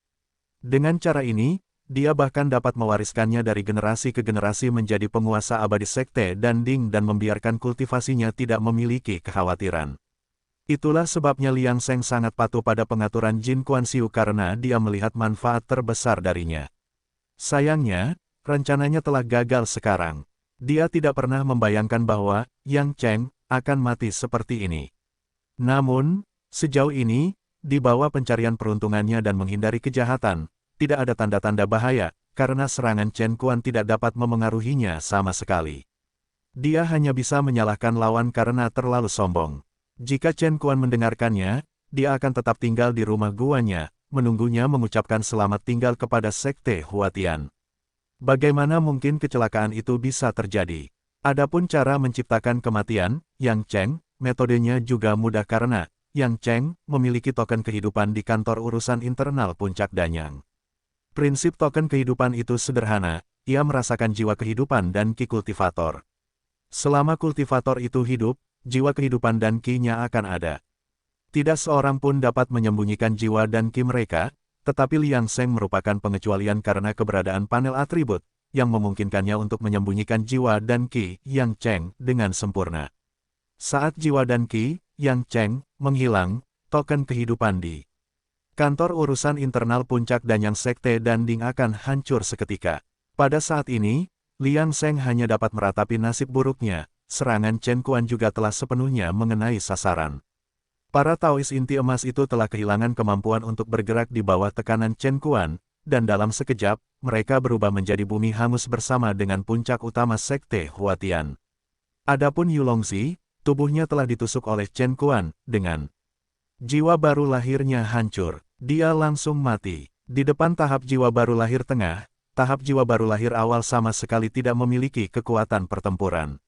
Dengan cara ini, dia bahkan dapat mewariskannya dari generasi ke generasi menjadi penguasa abadi Sekte dan Ding dan membiarkan kultivasinya tidak memiliki kekhawatiran. Itulah sebabnya Liang Seng sangat patuh pada pengaturan Jin Kuan Siu karena dia melihat manfaat terbesar darinya. Sayangnya, rencananya telah gagal sekarang. Dia tidak pernah membayangkan bahwa Yang Cheng akan mati seperti ini. Namun, sejauh ini, di bawah pencarian peruntungannya dan menghindari kejahatan, tidak ada tanda-tanda bahaya, karena serangan Chen Kuan tidak dapat memengaruhinya sama sekali. Dia hanya bisa menyalahkan lawan karena terlalu sombong. Jika Chen Kuan mendengarkannya, dia akan tetap tinggal di rumah guanya, menunggunya mengucapkan selamat tinggal kepada Sekte Huatian. Bagaimana mungkin kecelakaan itu bisa terjadi? Adapun cara menciptakan kematian, Yang Cheng, metodenya juga mudah karena Yang Cheng memiliki token kehidupan di kantor urusan internal Puncak Danyang. Prinsip token kehidupan itu sederhana, ia merasakan jiwa kehidupan dan ki kultivator. Selama kultivator itu hidup, jiwa kehidupan dan ki-nya akan ada. Tidak seorang pun dapat menyembunyikan jiwa dan ki mereka, tetapi Liang Seng merupakan pengecualian karena keberadaan panel atribut, yang memungkinkannya untuk menyembunyikan jiwa dan ki Yang Cheng dengan sempurna. Saat jiwa dan ki Yang Cheng menghilang, token kehidupan di kantor urusan internal Puncak Danyang Sekte dan Ding akan hancur seketika. Pada saat ini, Liang Seng hanya dapat meratapi nasib buruknya, serangan Chen Kuan juga telah sepenuhnya mengenai sasaran. Para Taois inti emas itu telah kehilangan kemampuan untuk bergerak di bawah tekanan Chen Kuan, dan dalam sekejap, mereka berubah menjadi bumi hangus bersama dengan puncak utama Sekte Huatian. Adapun Yulongzi, tubuhnya telah ditusuk oleh Chen Kuan, dengan jiwa baru lahirnya hancur. Dia langsung mati. Di depan tahap jiwa baru lahir tengah, tahap jiwa baru lahir awal sama sekali tidak memiliki kekuatan pertempuran.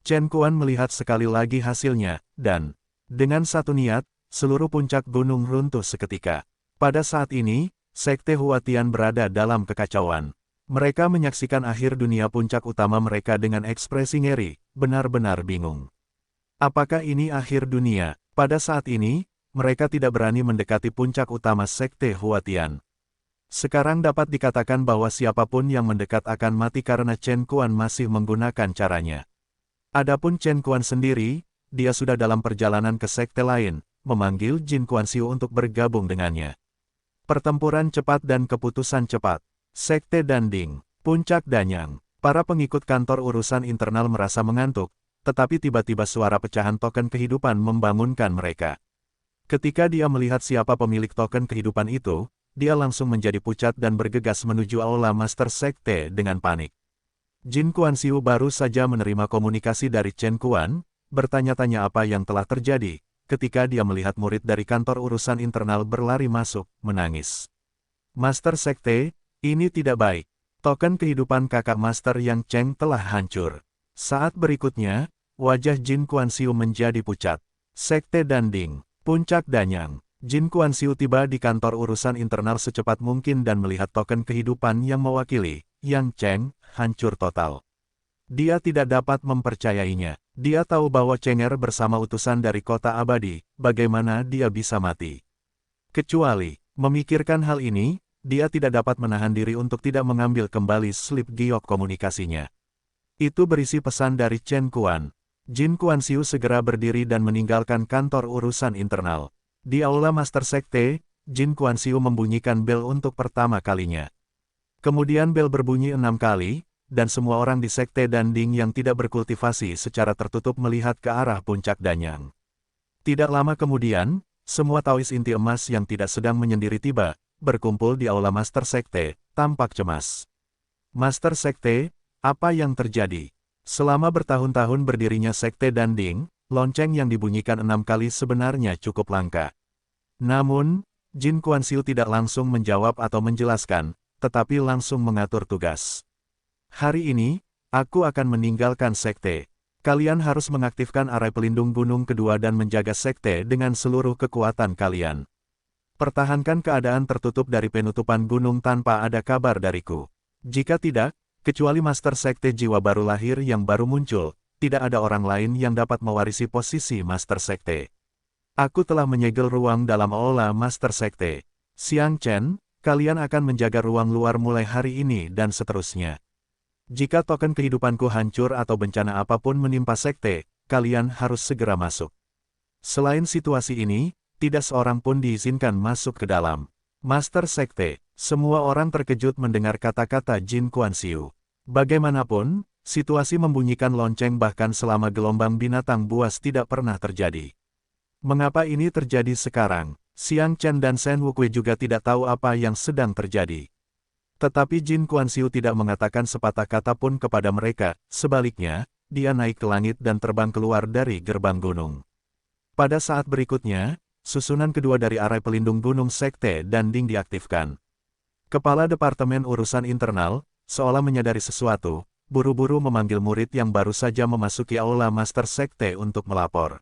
Chen Kuan melihat sekali lagi hasilnya, dan dengan satu niat, seluruh puncak gunung runtuh seketika. Pada saat ini, Sekte Huatian berada dalam kekacauan. Mereka menyaksikan akhir dunia puncak utama mereka dengan ekspresi ngeri, benar-benar bingung. Apakah ini akhir dunia? Pada saat ini, mereka tidak berani mendekati puncak utama Sekte Huatian. Sekarang dapat dikatakan bahwa siapapun yang mendekat akan mati karena Chen Kuan masih menggunakan caranya. Adapun Chen Kuan sendiri, dia sudah dalam perjalanan ke sekte lain, memanggil Jin Kuan-Siu untuk bergabung dengannya. Pertempuran cepat dan keputusan cepat. Sekte dan Ding, Puncak Danyang. Para pengikut kantor urusan internal merasa mengantuk, tetapi tiba-tiba suara pecahan token kehidupan membangunkan mereka. Ketika dia melihat siapa pemilik token kehidupan itu, dia langsung menjadi pucat dan bergegas menuju aula Master Sekte dengan panik. Jin Kuan-Siu baru saja menerima komunikasi dari Chen Kuan, bertanya-tanya apa yang telah terjadi, ketika dia melihat murid dari kantor urusan internal berlari masuk, menangis. Master Sekte, ini tidak baik. Token kehidupan kakak Master Yang Cheng telah hancur. Saat berikutnya, wajah Jin Kuan-Siu menjadi pucat. Sekte dan Ding, Puncak Danyang. Jin Kuan-Siu tiba di kantor urusan internal secepat mungkin dan melihat token kehidupan yang mewakili Yang Cheng hancur total. Dia tidak dapat mempercayainya. Dia tahu bahwa Chenger bersama utusan dari kota abadi, bagaimana dia bisa mati. Kecuali, Memikirkan hal ini, dia tidak dapat menahan diri untuk tidak mengambil kembali slip giok komunikasinya. Itu berisi pesan dari Chen Kuan. Jin Kuan-siu segera berdiri dan meninggalkan kantor urusan internal. Di Aula Master Sekte, Jin Kuan-siu membunyikan bel untuk pertama kalinya. Kemudian bel berbunyi 6 kali, dan semua orang di Sekte Danding yang tidak berkultivasi secara tertutup melihat ke arah puncak Danyang. Tidak lama kemudian, semua Taois inti emas yang tidak sedang menyendiri tiba, berkumpul di Aula Master Sekte, tampak cemas. Master Sekte, apa yang terjadi? Selama bertahun-tahun berdirinya Sekte Danding, lonceng yang dibunyikan 6 kali sebenarnya cukup langka. Namun, Jin Kuan-siu tidak langsung menjawab atau menjelaskan, tetapi langsung mengatur tugas. Hari ini, aku akan meninggalkan Sekte. Kalian harus mengaktifkan arai pelindung gunung kedua dan menjaga Sekte dengan seluruh kekuatan kalian. Pertahankan keadaan tertutup dari penutupan gunung tanpa ada kabar dariku. Jika tidak, kecuali Master Sekte jiwa baru lahir yang baru muncul, tidak ada orang lain yang dapat mewarisi posisi Master Sekte. Aku telah menyegel ruang dalam Aula Master Sekte. Xiang Chen, kalian akan menjaga ruang luar mulai hari ini dan seterusnya. Jika token kehidupanku hancur atau bencana apapun menimpa Sekte, kalian harus segera masuk. Selain situasi ini, tidak seorang pun diizinkan masuk ke dalam Master Sekte. Semua orang terkejut mendengar kata-kata Jin Kuan-siu. Bagaimanapun, situasi membunyikan lonceng bahkan selama gelombang binatang buas tidak pernah terjadi. Mengapa ini terjadi sekarang? Xiang Chen dan Shen Wukui juga tidak tahu apa yang sedang terjadi. Tetapi Jin Kuan-siu tidak mengatakan sepatah kata pun kepada mereka, sebaliknya, dia naik ke langit dan terbang keluar dari gerbang gunung. Pada saat berikutnya, susunan kedua dari arai pelindung gunung Sekte Danding diaktifkan. Kepala Departemen Urusan Internal, seolah menyadari sesuatu, buru-buru memanggil murid yang baru saja memasuki Aula Master Sekte untuk melapor.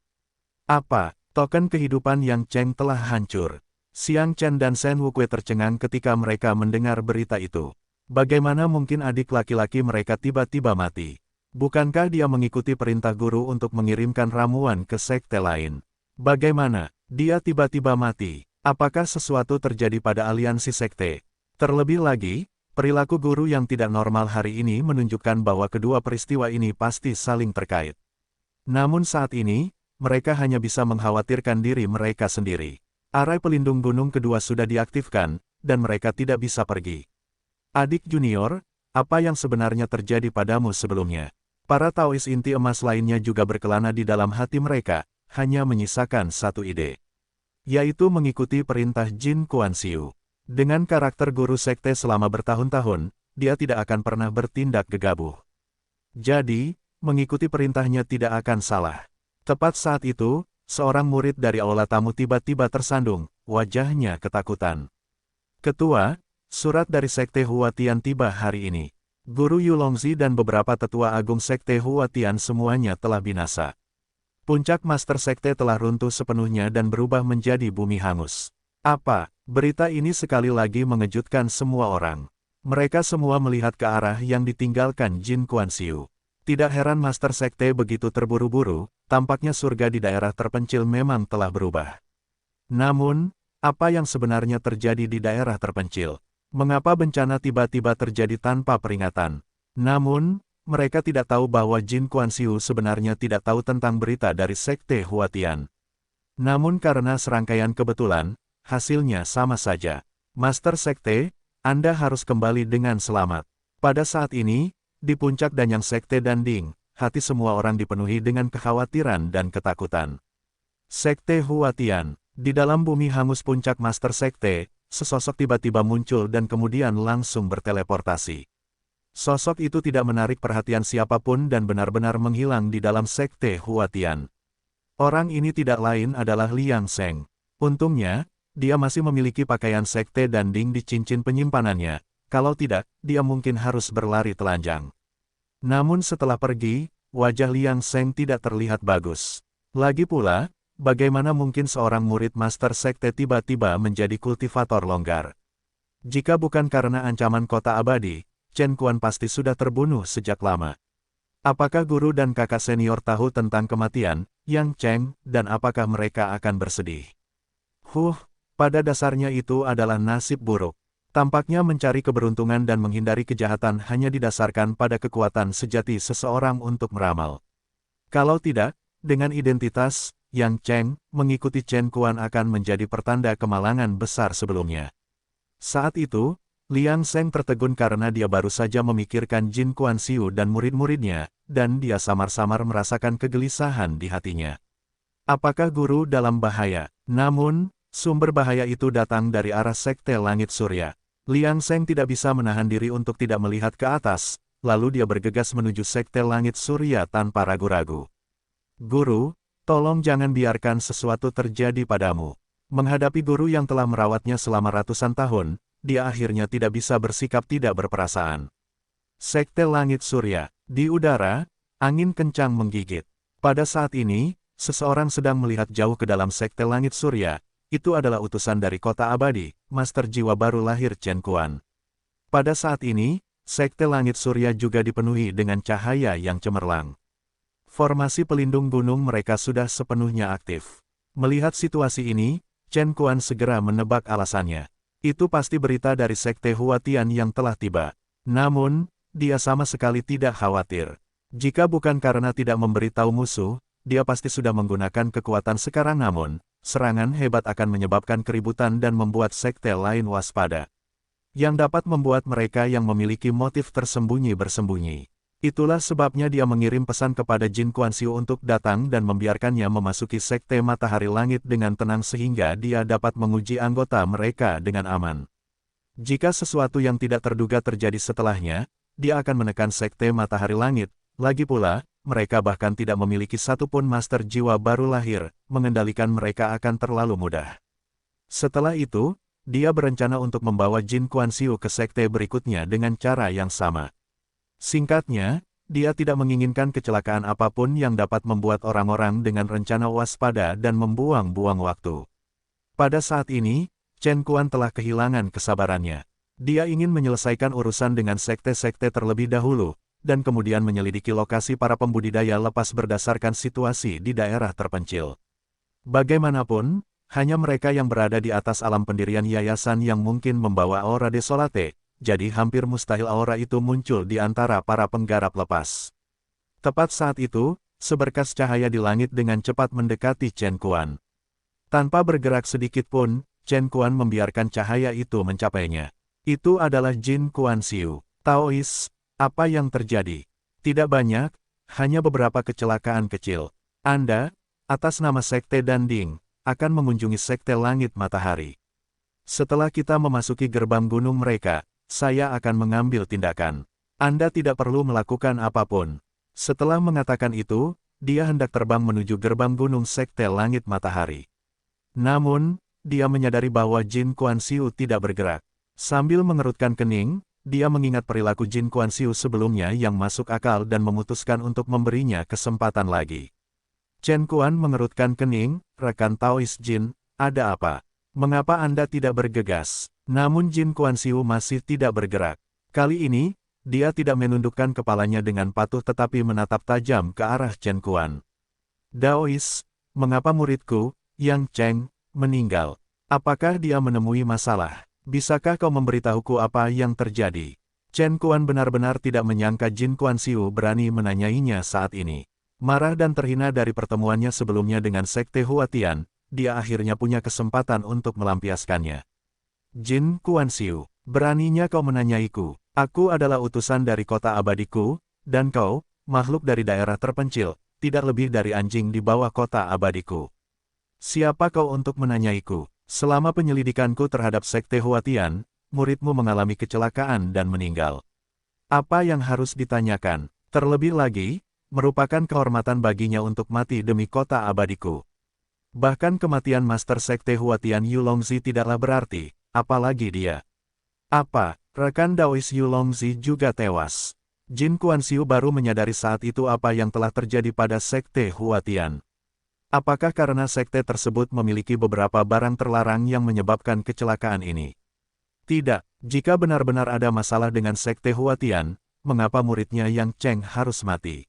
Apa? Token kehidupan yang Cheng telah hancur. Xiang Chen dan Shen Wukui tercengang ketika mereka mendengar berita itu. Bagaimana mungkin adik laki-laki mereka tiba-tiba mati? Bukankah dia mengikuti perintah guru untuk mengirimkan ramuan ke sekte lain? Bagaimana dia tiba-tiba mati? Apakah sesuatu terjadi pada aliansi sekte? Terlebih lagi, perilaku guru yang tidak normal hari ini menunjukkan bahwa kedua peristiwa ini pasti saling terkait. Namun saat ini, mereka hanya bisa mengkhawatirkan diri mereka sendiri. Arai pelindung gunung kedua sudah diaktifkan, dan mereka tidak bisa pergi. Adik junior, apa yang sebenarnya terjadi padamu sebelumnya? Para Taois inti emas lainnya juga berkelana di dalam hati mereka, hanya menyisakan satu ide. Yaitu mengikuti perintah Jin Kuan-siu. Dengan karakter guru sekte selama bertahun-tahun, dia tidak akan pernah bertindak gegabah. Jadi, mengikuti perintahnya tidak akan salah. Tepat saat itu, seorang murid dari aula tamu tiba-tiba tersandung, wajahnya ketakutan. Ketua, surat dari Sekte Huatian tiba hari ini. Guru Yulongzi dan beberapa tetua agung Sekte Huatian semuanya telah binasa. Puncak Master Sekte telah runtuh sepenuhnya dan berubah menjadi bumi hangus. Apa? Berita ini sekali lagi mengejutkan semua orang. Mereka semua melihat ke arah yang ditinggalkan Jin Kuan-siu. Tidak heran Master Sekte begitu terburu-buru, tampaknya surga di daerah terpencil memang telah berubah. Namun, apa yang sebenarnya terjadi di daerah terpencil? Mengapa bencana tiba-tiba terjadi tanpa peringatan? Namun, mereka tidak tahu bahwa Jin Kuan-siu sebenarnya tidak tahu tentang berita dari Sekte Huatian. Namun karena serangkaian kebetulan, hasilnya sama saja. Master Sekte, Anda harus kembali dengan selamat. Pada saat ini, di puncak Danyang Sekte Danding, hati semua orang dipenuhi dengan kekhawatiran dan ketakutan. Sekte Huatian, di dalam bumi hangus puncak Master Sekte, sesosok tiba-tiba muncul dan kemudian langsung berteleportasi. Sosok itu tidak menarik perhatian siapapun dan benar-benar menghilang di dalam Sekte Huatian. Orang ini tidak lain adalah Liang Sheng. Untungnya, dia masih memiliki pakaian Sekte Danding di cincin penyimpanannya, kalau tidak, dia mungkin harus berlari telanjang. Namun setelah pergi, wajah Liang Sheng tidak terlihat bagus. Lagi pula, bagaimana mungkin seorang murid Master Sekte tiba-tiba menjadi kultivator longgar? Jika bukan karena ancaman kota abadi, Chen Kuan pasti sudah terbunuh sejak lama. Apakah guru dan kakak senior tahu tentang kematian Yang Cheng, dan apakah mereka akan bersedih? Pada dasarnya itu adalah nasib buruk. Tampaknya mencari keberuntungan dan menghindari kejahatan hanya didasarkan pada kekuatan sejati seseorang untuk meramal. Kalau tidak, dengan identitas, Yang Cheng, mengikuti Chen Quan akan menjadi pertanda kemalangan besar sebelumnya. Saat itu, Liang Seng tertegun karena dia baru saja memikirkan Jin Kuan-Siu dan murid-muridnya, dan dia samar-samar merasakan kegelisahan di hatinya. Apakah guru dalam bahaya? Namun, sumber bahaya itu datang dari arah Sekte Langit Surya. Liang Seng tidak bisa menahan diri untuk tidak melihat ke atas, lalu dia bergegas menuju Sekte Langit Surya tanpa ragu-ragu. Guru, tolong jangan biarkan sesuatu terjadi padamu. Menghadapi guru yang telah merawatnya selama ratusan tahun, dia akhirnya tidak bisa bersikap tidak berperasaan. Sekte Langit Surya. Di udara, angin kencang menggigit. Pada saat ini, seseorang sedang melihat jauh ke dalam Sekte Langit Surya. Itu adalah utusan dari Kota Abadi, Master Jiwa baru lahir Chen Quan. Pada saat ini, Sekte Langit Surya juga dipenuhi dengan cahaya yang cemerlang. Formasi pelindung gunung mereka sudah sepenuhnya aktif. Melihat situasi ini, Chen Quan segera menebak alasannya. Itu pasti berita dari Sekte Huatian yang telah tiba. Namun, dia sama sekali tidak khawatir. Jika bukan karena tidak memberitahu musuh, dia pasti sudah menggunakan kekuatan sekarang namun, serangan hebat akan menyebabkan keributan dan membuat sekte lain waspada. Yang dapat membuat mereka yang memiliki motif tersembunyi bersembunyi. Itulah sebabnya dia mengirim pesan kepada Jin Kuan-Siu untuk datang dan membiarkannya memasuki Sekte Matahari Langit dengan tenang sehingga dia dapat menguji anggota mereka dengan aman. Jika sesuatu yang tidak terduga terjadi setelahnya, dia akan menekan Sekte Matahari Langit. Lagi pula, mereka bahkan tidak memiliki satupun master jiwa baru lahir, mengendalikan mereka akan terlalu mudah. Setelah itu, dia berencana untuk membawa Jin Kuan-Siu ke sekte berikutnya dengan cara yang sama. Singkatnya, dia tidak menginginkan kecelakaan apapun yang dapat membuat orang-orang dengan rencana waspada dan membuang-buang waktu. Pada saat ini, Chen Quan telah kehilangan kesabarannya. Dia ingin menyelesaikan urusan dengan sekte-sekte terlebih dahulu, dan kemudian menyelidiki lokasi para pembudidaya lepas berdasarkan situasi di daerah terpencil. Bagaimanapun, hanya mereka yang berada di atas alam pendirian yayasan yang mungkin membawa aura desolate, jadi hampir mustahil aura itu muncul di antara para penggarap lepas. Tepat saat itu, seberkas cahaya di langit dengan cepat mendekati Chen Quan. Tanpa bergerak sedikit pun, Chen Quan membiarkan cahaya itu mencapainya. Itu adalah Jin Kuan-Siu. Taois. Apa yang terjadi? Tidak banyak, hanya beberapa kecelakaan kecil. Anda, atas nama Sekte Danding, akan mengunjungi Sekte Langit Matahari. Setelah kita memasuki gerbang gunung mereka, saya akan mengambil tindakan. Anda tidak perlu melakukan apapun. Setelah mengatakan itu, dia hendak terbang menuju gerbang gunung Sekte Langit Matahari. Namun, dia menyadari bahwa Jin Kuan-Siu tidak bergerak. Sambil mengerutkan kening, dia mengingat perilaku Jin Kuan-Siu sebelumnya yang masuk akal dan memutuskan untuk memberinya kesempatan lagi. Chen Quan mengerutkan kening, rekan Taois Jin, ada apa? Mengapa Anda tidak bergegas? Namun Jin Kuan-Siu masih tidak bergerak. Kali ini, dia tidak menundukkan kepalanya dengan patuh tetapi menatap tajam ke arah Chen Quan. Daois, mengapa muridku, Yang Cheng, meninggal? Apakah dia menemui masalah? Bisakah kau memberitahuku apa yang terjadi? Chen Quan benar-benar tidak menyangka Jin Kuan-Siu berani menanyainya saat ini. Marah dan terhina dari pertemuannya sebelumnya dengan Sekte Huatian, dia akhirnya punya kesempatan untuk melampiaskannya. Jin Kuan-Siu, beraninya kau menanyaiku. Aku adalah utusan dari kota abadiku, dan kau, makhluk dari daerah terpencil, tidak lebih dari anjing di bawah kota abadiku. Siapa kau untuk menanyaiku? Selama penyelidikanku terhadap Sekte Huatian, muridmu mengalami kecelakaan dan meninggal. Apa yang harus ditanyakan? Terlebih lagi, merupakan kehormatan baginya untuk mati demi kota abadiku. Bahkan kematian Master Sekte Huatian Yulongzi tidaklah berarti, apalagi dia. Apa, rekan Daois Yulongzi juga tewas? Jin Kuan-Siu baru menyadari saat itu apa yang telah terjadi pada Sekte Huatian. Apakah karena sekte tersebut memiliki beberapa barang terlarang yang menyebabkan kecelakaan ini? Tidak, jika benar-benar ada masalah dengan Sekte Huatian, mengapa muridnya Yang Cheng harus mati?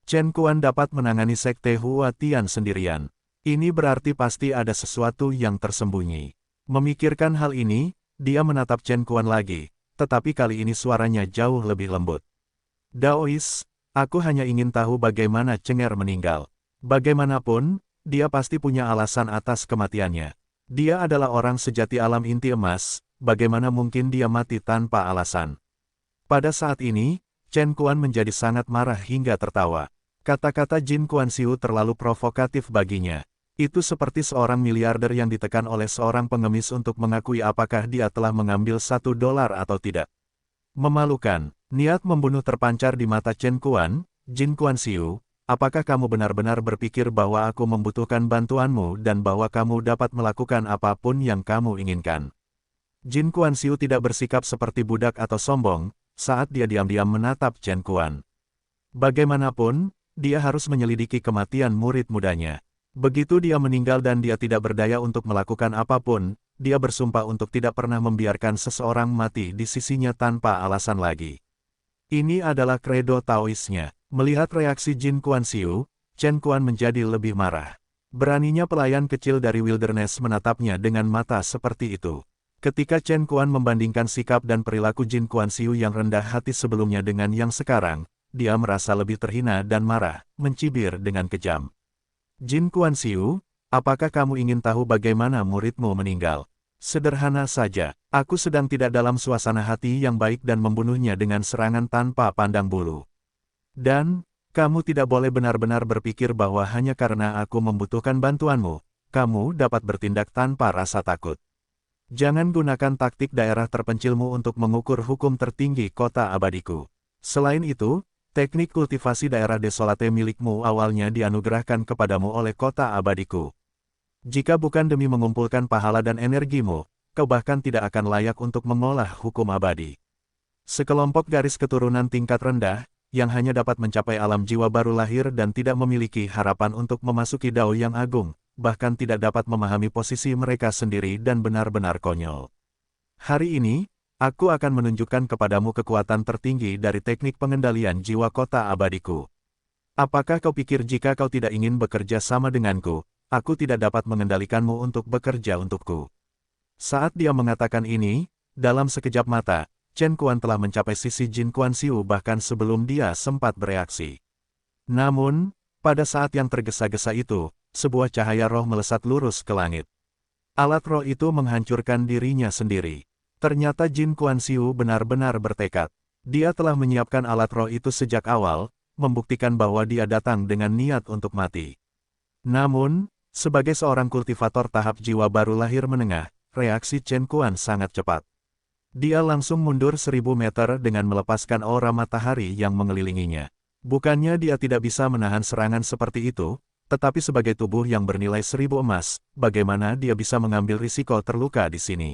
Chen Quan dapat menangani Sekte Huatian sendirian. Ini berarti pasti ada sesuatu yang tersembunyi. Memikirkan hal ini, dia menatap Chen Kuan lagi, tetapi kali ini suaranya jauh lebih lembut. Daois, aku hanya ingin tahu bagaimana Cenger meninggal. Bagaimanapun, dia pasti punya alasan atas kematiannya. Dia adalah orang sejati alam inti emas, bagaimana mungkin dia mati tanpa alasan. Pada saat ini, Chen Kuan menjadi sangat marah hingga tertawa. Kata-kata Jin Kuanxiu terlalu provokatif baginya. Itu seperti seorang miliarder yang ditekan oleh seorang pengemis untuk mengakui apakah dia telah mengambil $1 atau tidak. Memalukan, niat membunuh terpancar di mata Chen Kuan. Jin Kuanxiu, apakah kamu benar-benar berpikir bahwa aku membutuhkan bantuanmu dan bahwa kamu dapat melakukan apapun yang kamu inginkan? Jin Kuanxiu tidak bersikap seperti budak atau sombong, saat dia diam-diam menatap Chen Kuan. Bagaimanapun, dia harus menyelidiki kematian murid mudanya. Begitu dia meninggal dan dia tidak berdaya untuk melakukan apapun, dia bersumpah untuk tidak pernah membiarkan seseorang mati di sisinya tanpa alasan lagi. Ini adalah kredo Taoisnya. Melihat reaksi Jin Kuanxiu, Chen Kuan menjadi lebih marah. Beraninya pelayan kecil dari Wilderness menatapnya dengan mata seperti itu. Ketika Chen Kuan membandingkan sikap dan perilaku Jin Kuanxiu yang rendah hati sebelumnya dengan yang sekarang, dia merasa lebih terhina dan marah, mencibir dengan kejam. Jin Kuanxiu, apakah kamu ingin tahu bagaimana muridmu meninggal? Sederhana saja, aku sedang tidak dalam suasana hati yang baik dan membunuhnya dengan serangan tanpa pandang bulu. Dan, kamu tidak boleh benar-benar berpikir bahwa hanya karena aku membutuhkan bantuanmu, kamu dapat bertindak tanpa rasa takut. Jangan gunakan taktik daerah terpencilmu untuk mengukur hukum tertinggi kota abadiku. Selain itu, teknik kultivasi daerah desolate milikmu awalnya dianugerahkan kepadamu oleh kota abadiku. Jika bukan demi mengumpulkan pahala dan energimu, kau bahkan tidak akan layak untuk mengolah hukum abadi. Sekelompok garis keturunan tingkat rendah, yang hanya dapat mencapai alam jiwa baru lahir dan tidak memiliki harapan untuk memasuki Dao yang agung, bahkan tidak dapat memahami posisi mereka sendiri dan benar-benar konyol. Hari ini, aku akan menunjukkan kepadamu kekuatan tertinggi dari teknik pengendalian jiwa kota abadiku. Apakah kau pikir jika kau tidak ingin bekerja sama denganku, aku tidak dapat mengendalikanmu untuk bekerja untukku? Saat dia mengatakan ini, dalam sekejap mata, Chen Kuan telah mencapai sisi Jin Kuanxiu bahkan sebelum dia sempat bereaksi. Namun, pada saat yang tergesa-gesa itu, sebuah cahaya roh melesat lurus ke langit. Alat roh itu menghancurkan dirinya sendiri. Ternyata Jin Kuanxiu benar-benar bertekad. Dia telah menyiapkan alat roh itu sejak awal, membuktikan bahwa dia datang dengan niat untuk mati. Namun, sebagai seorang kultivator tahap jiwa baru lahir menengah, reaksi Chen Kuan sangat cepat. Dia langsung mundur 1000 meter dengan melepaskan aura matahari yang mengelilinginya. Bukannya dia tidak bisa menahan serangan seperti itu, tetapi sebagai tubuh yang bernilai 1000 emas, bagaimana dia bisa mengambil risiko terluka di sini?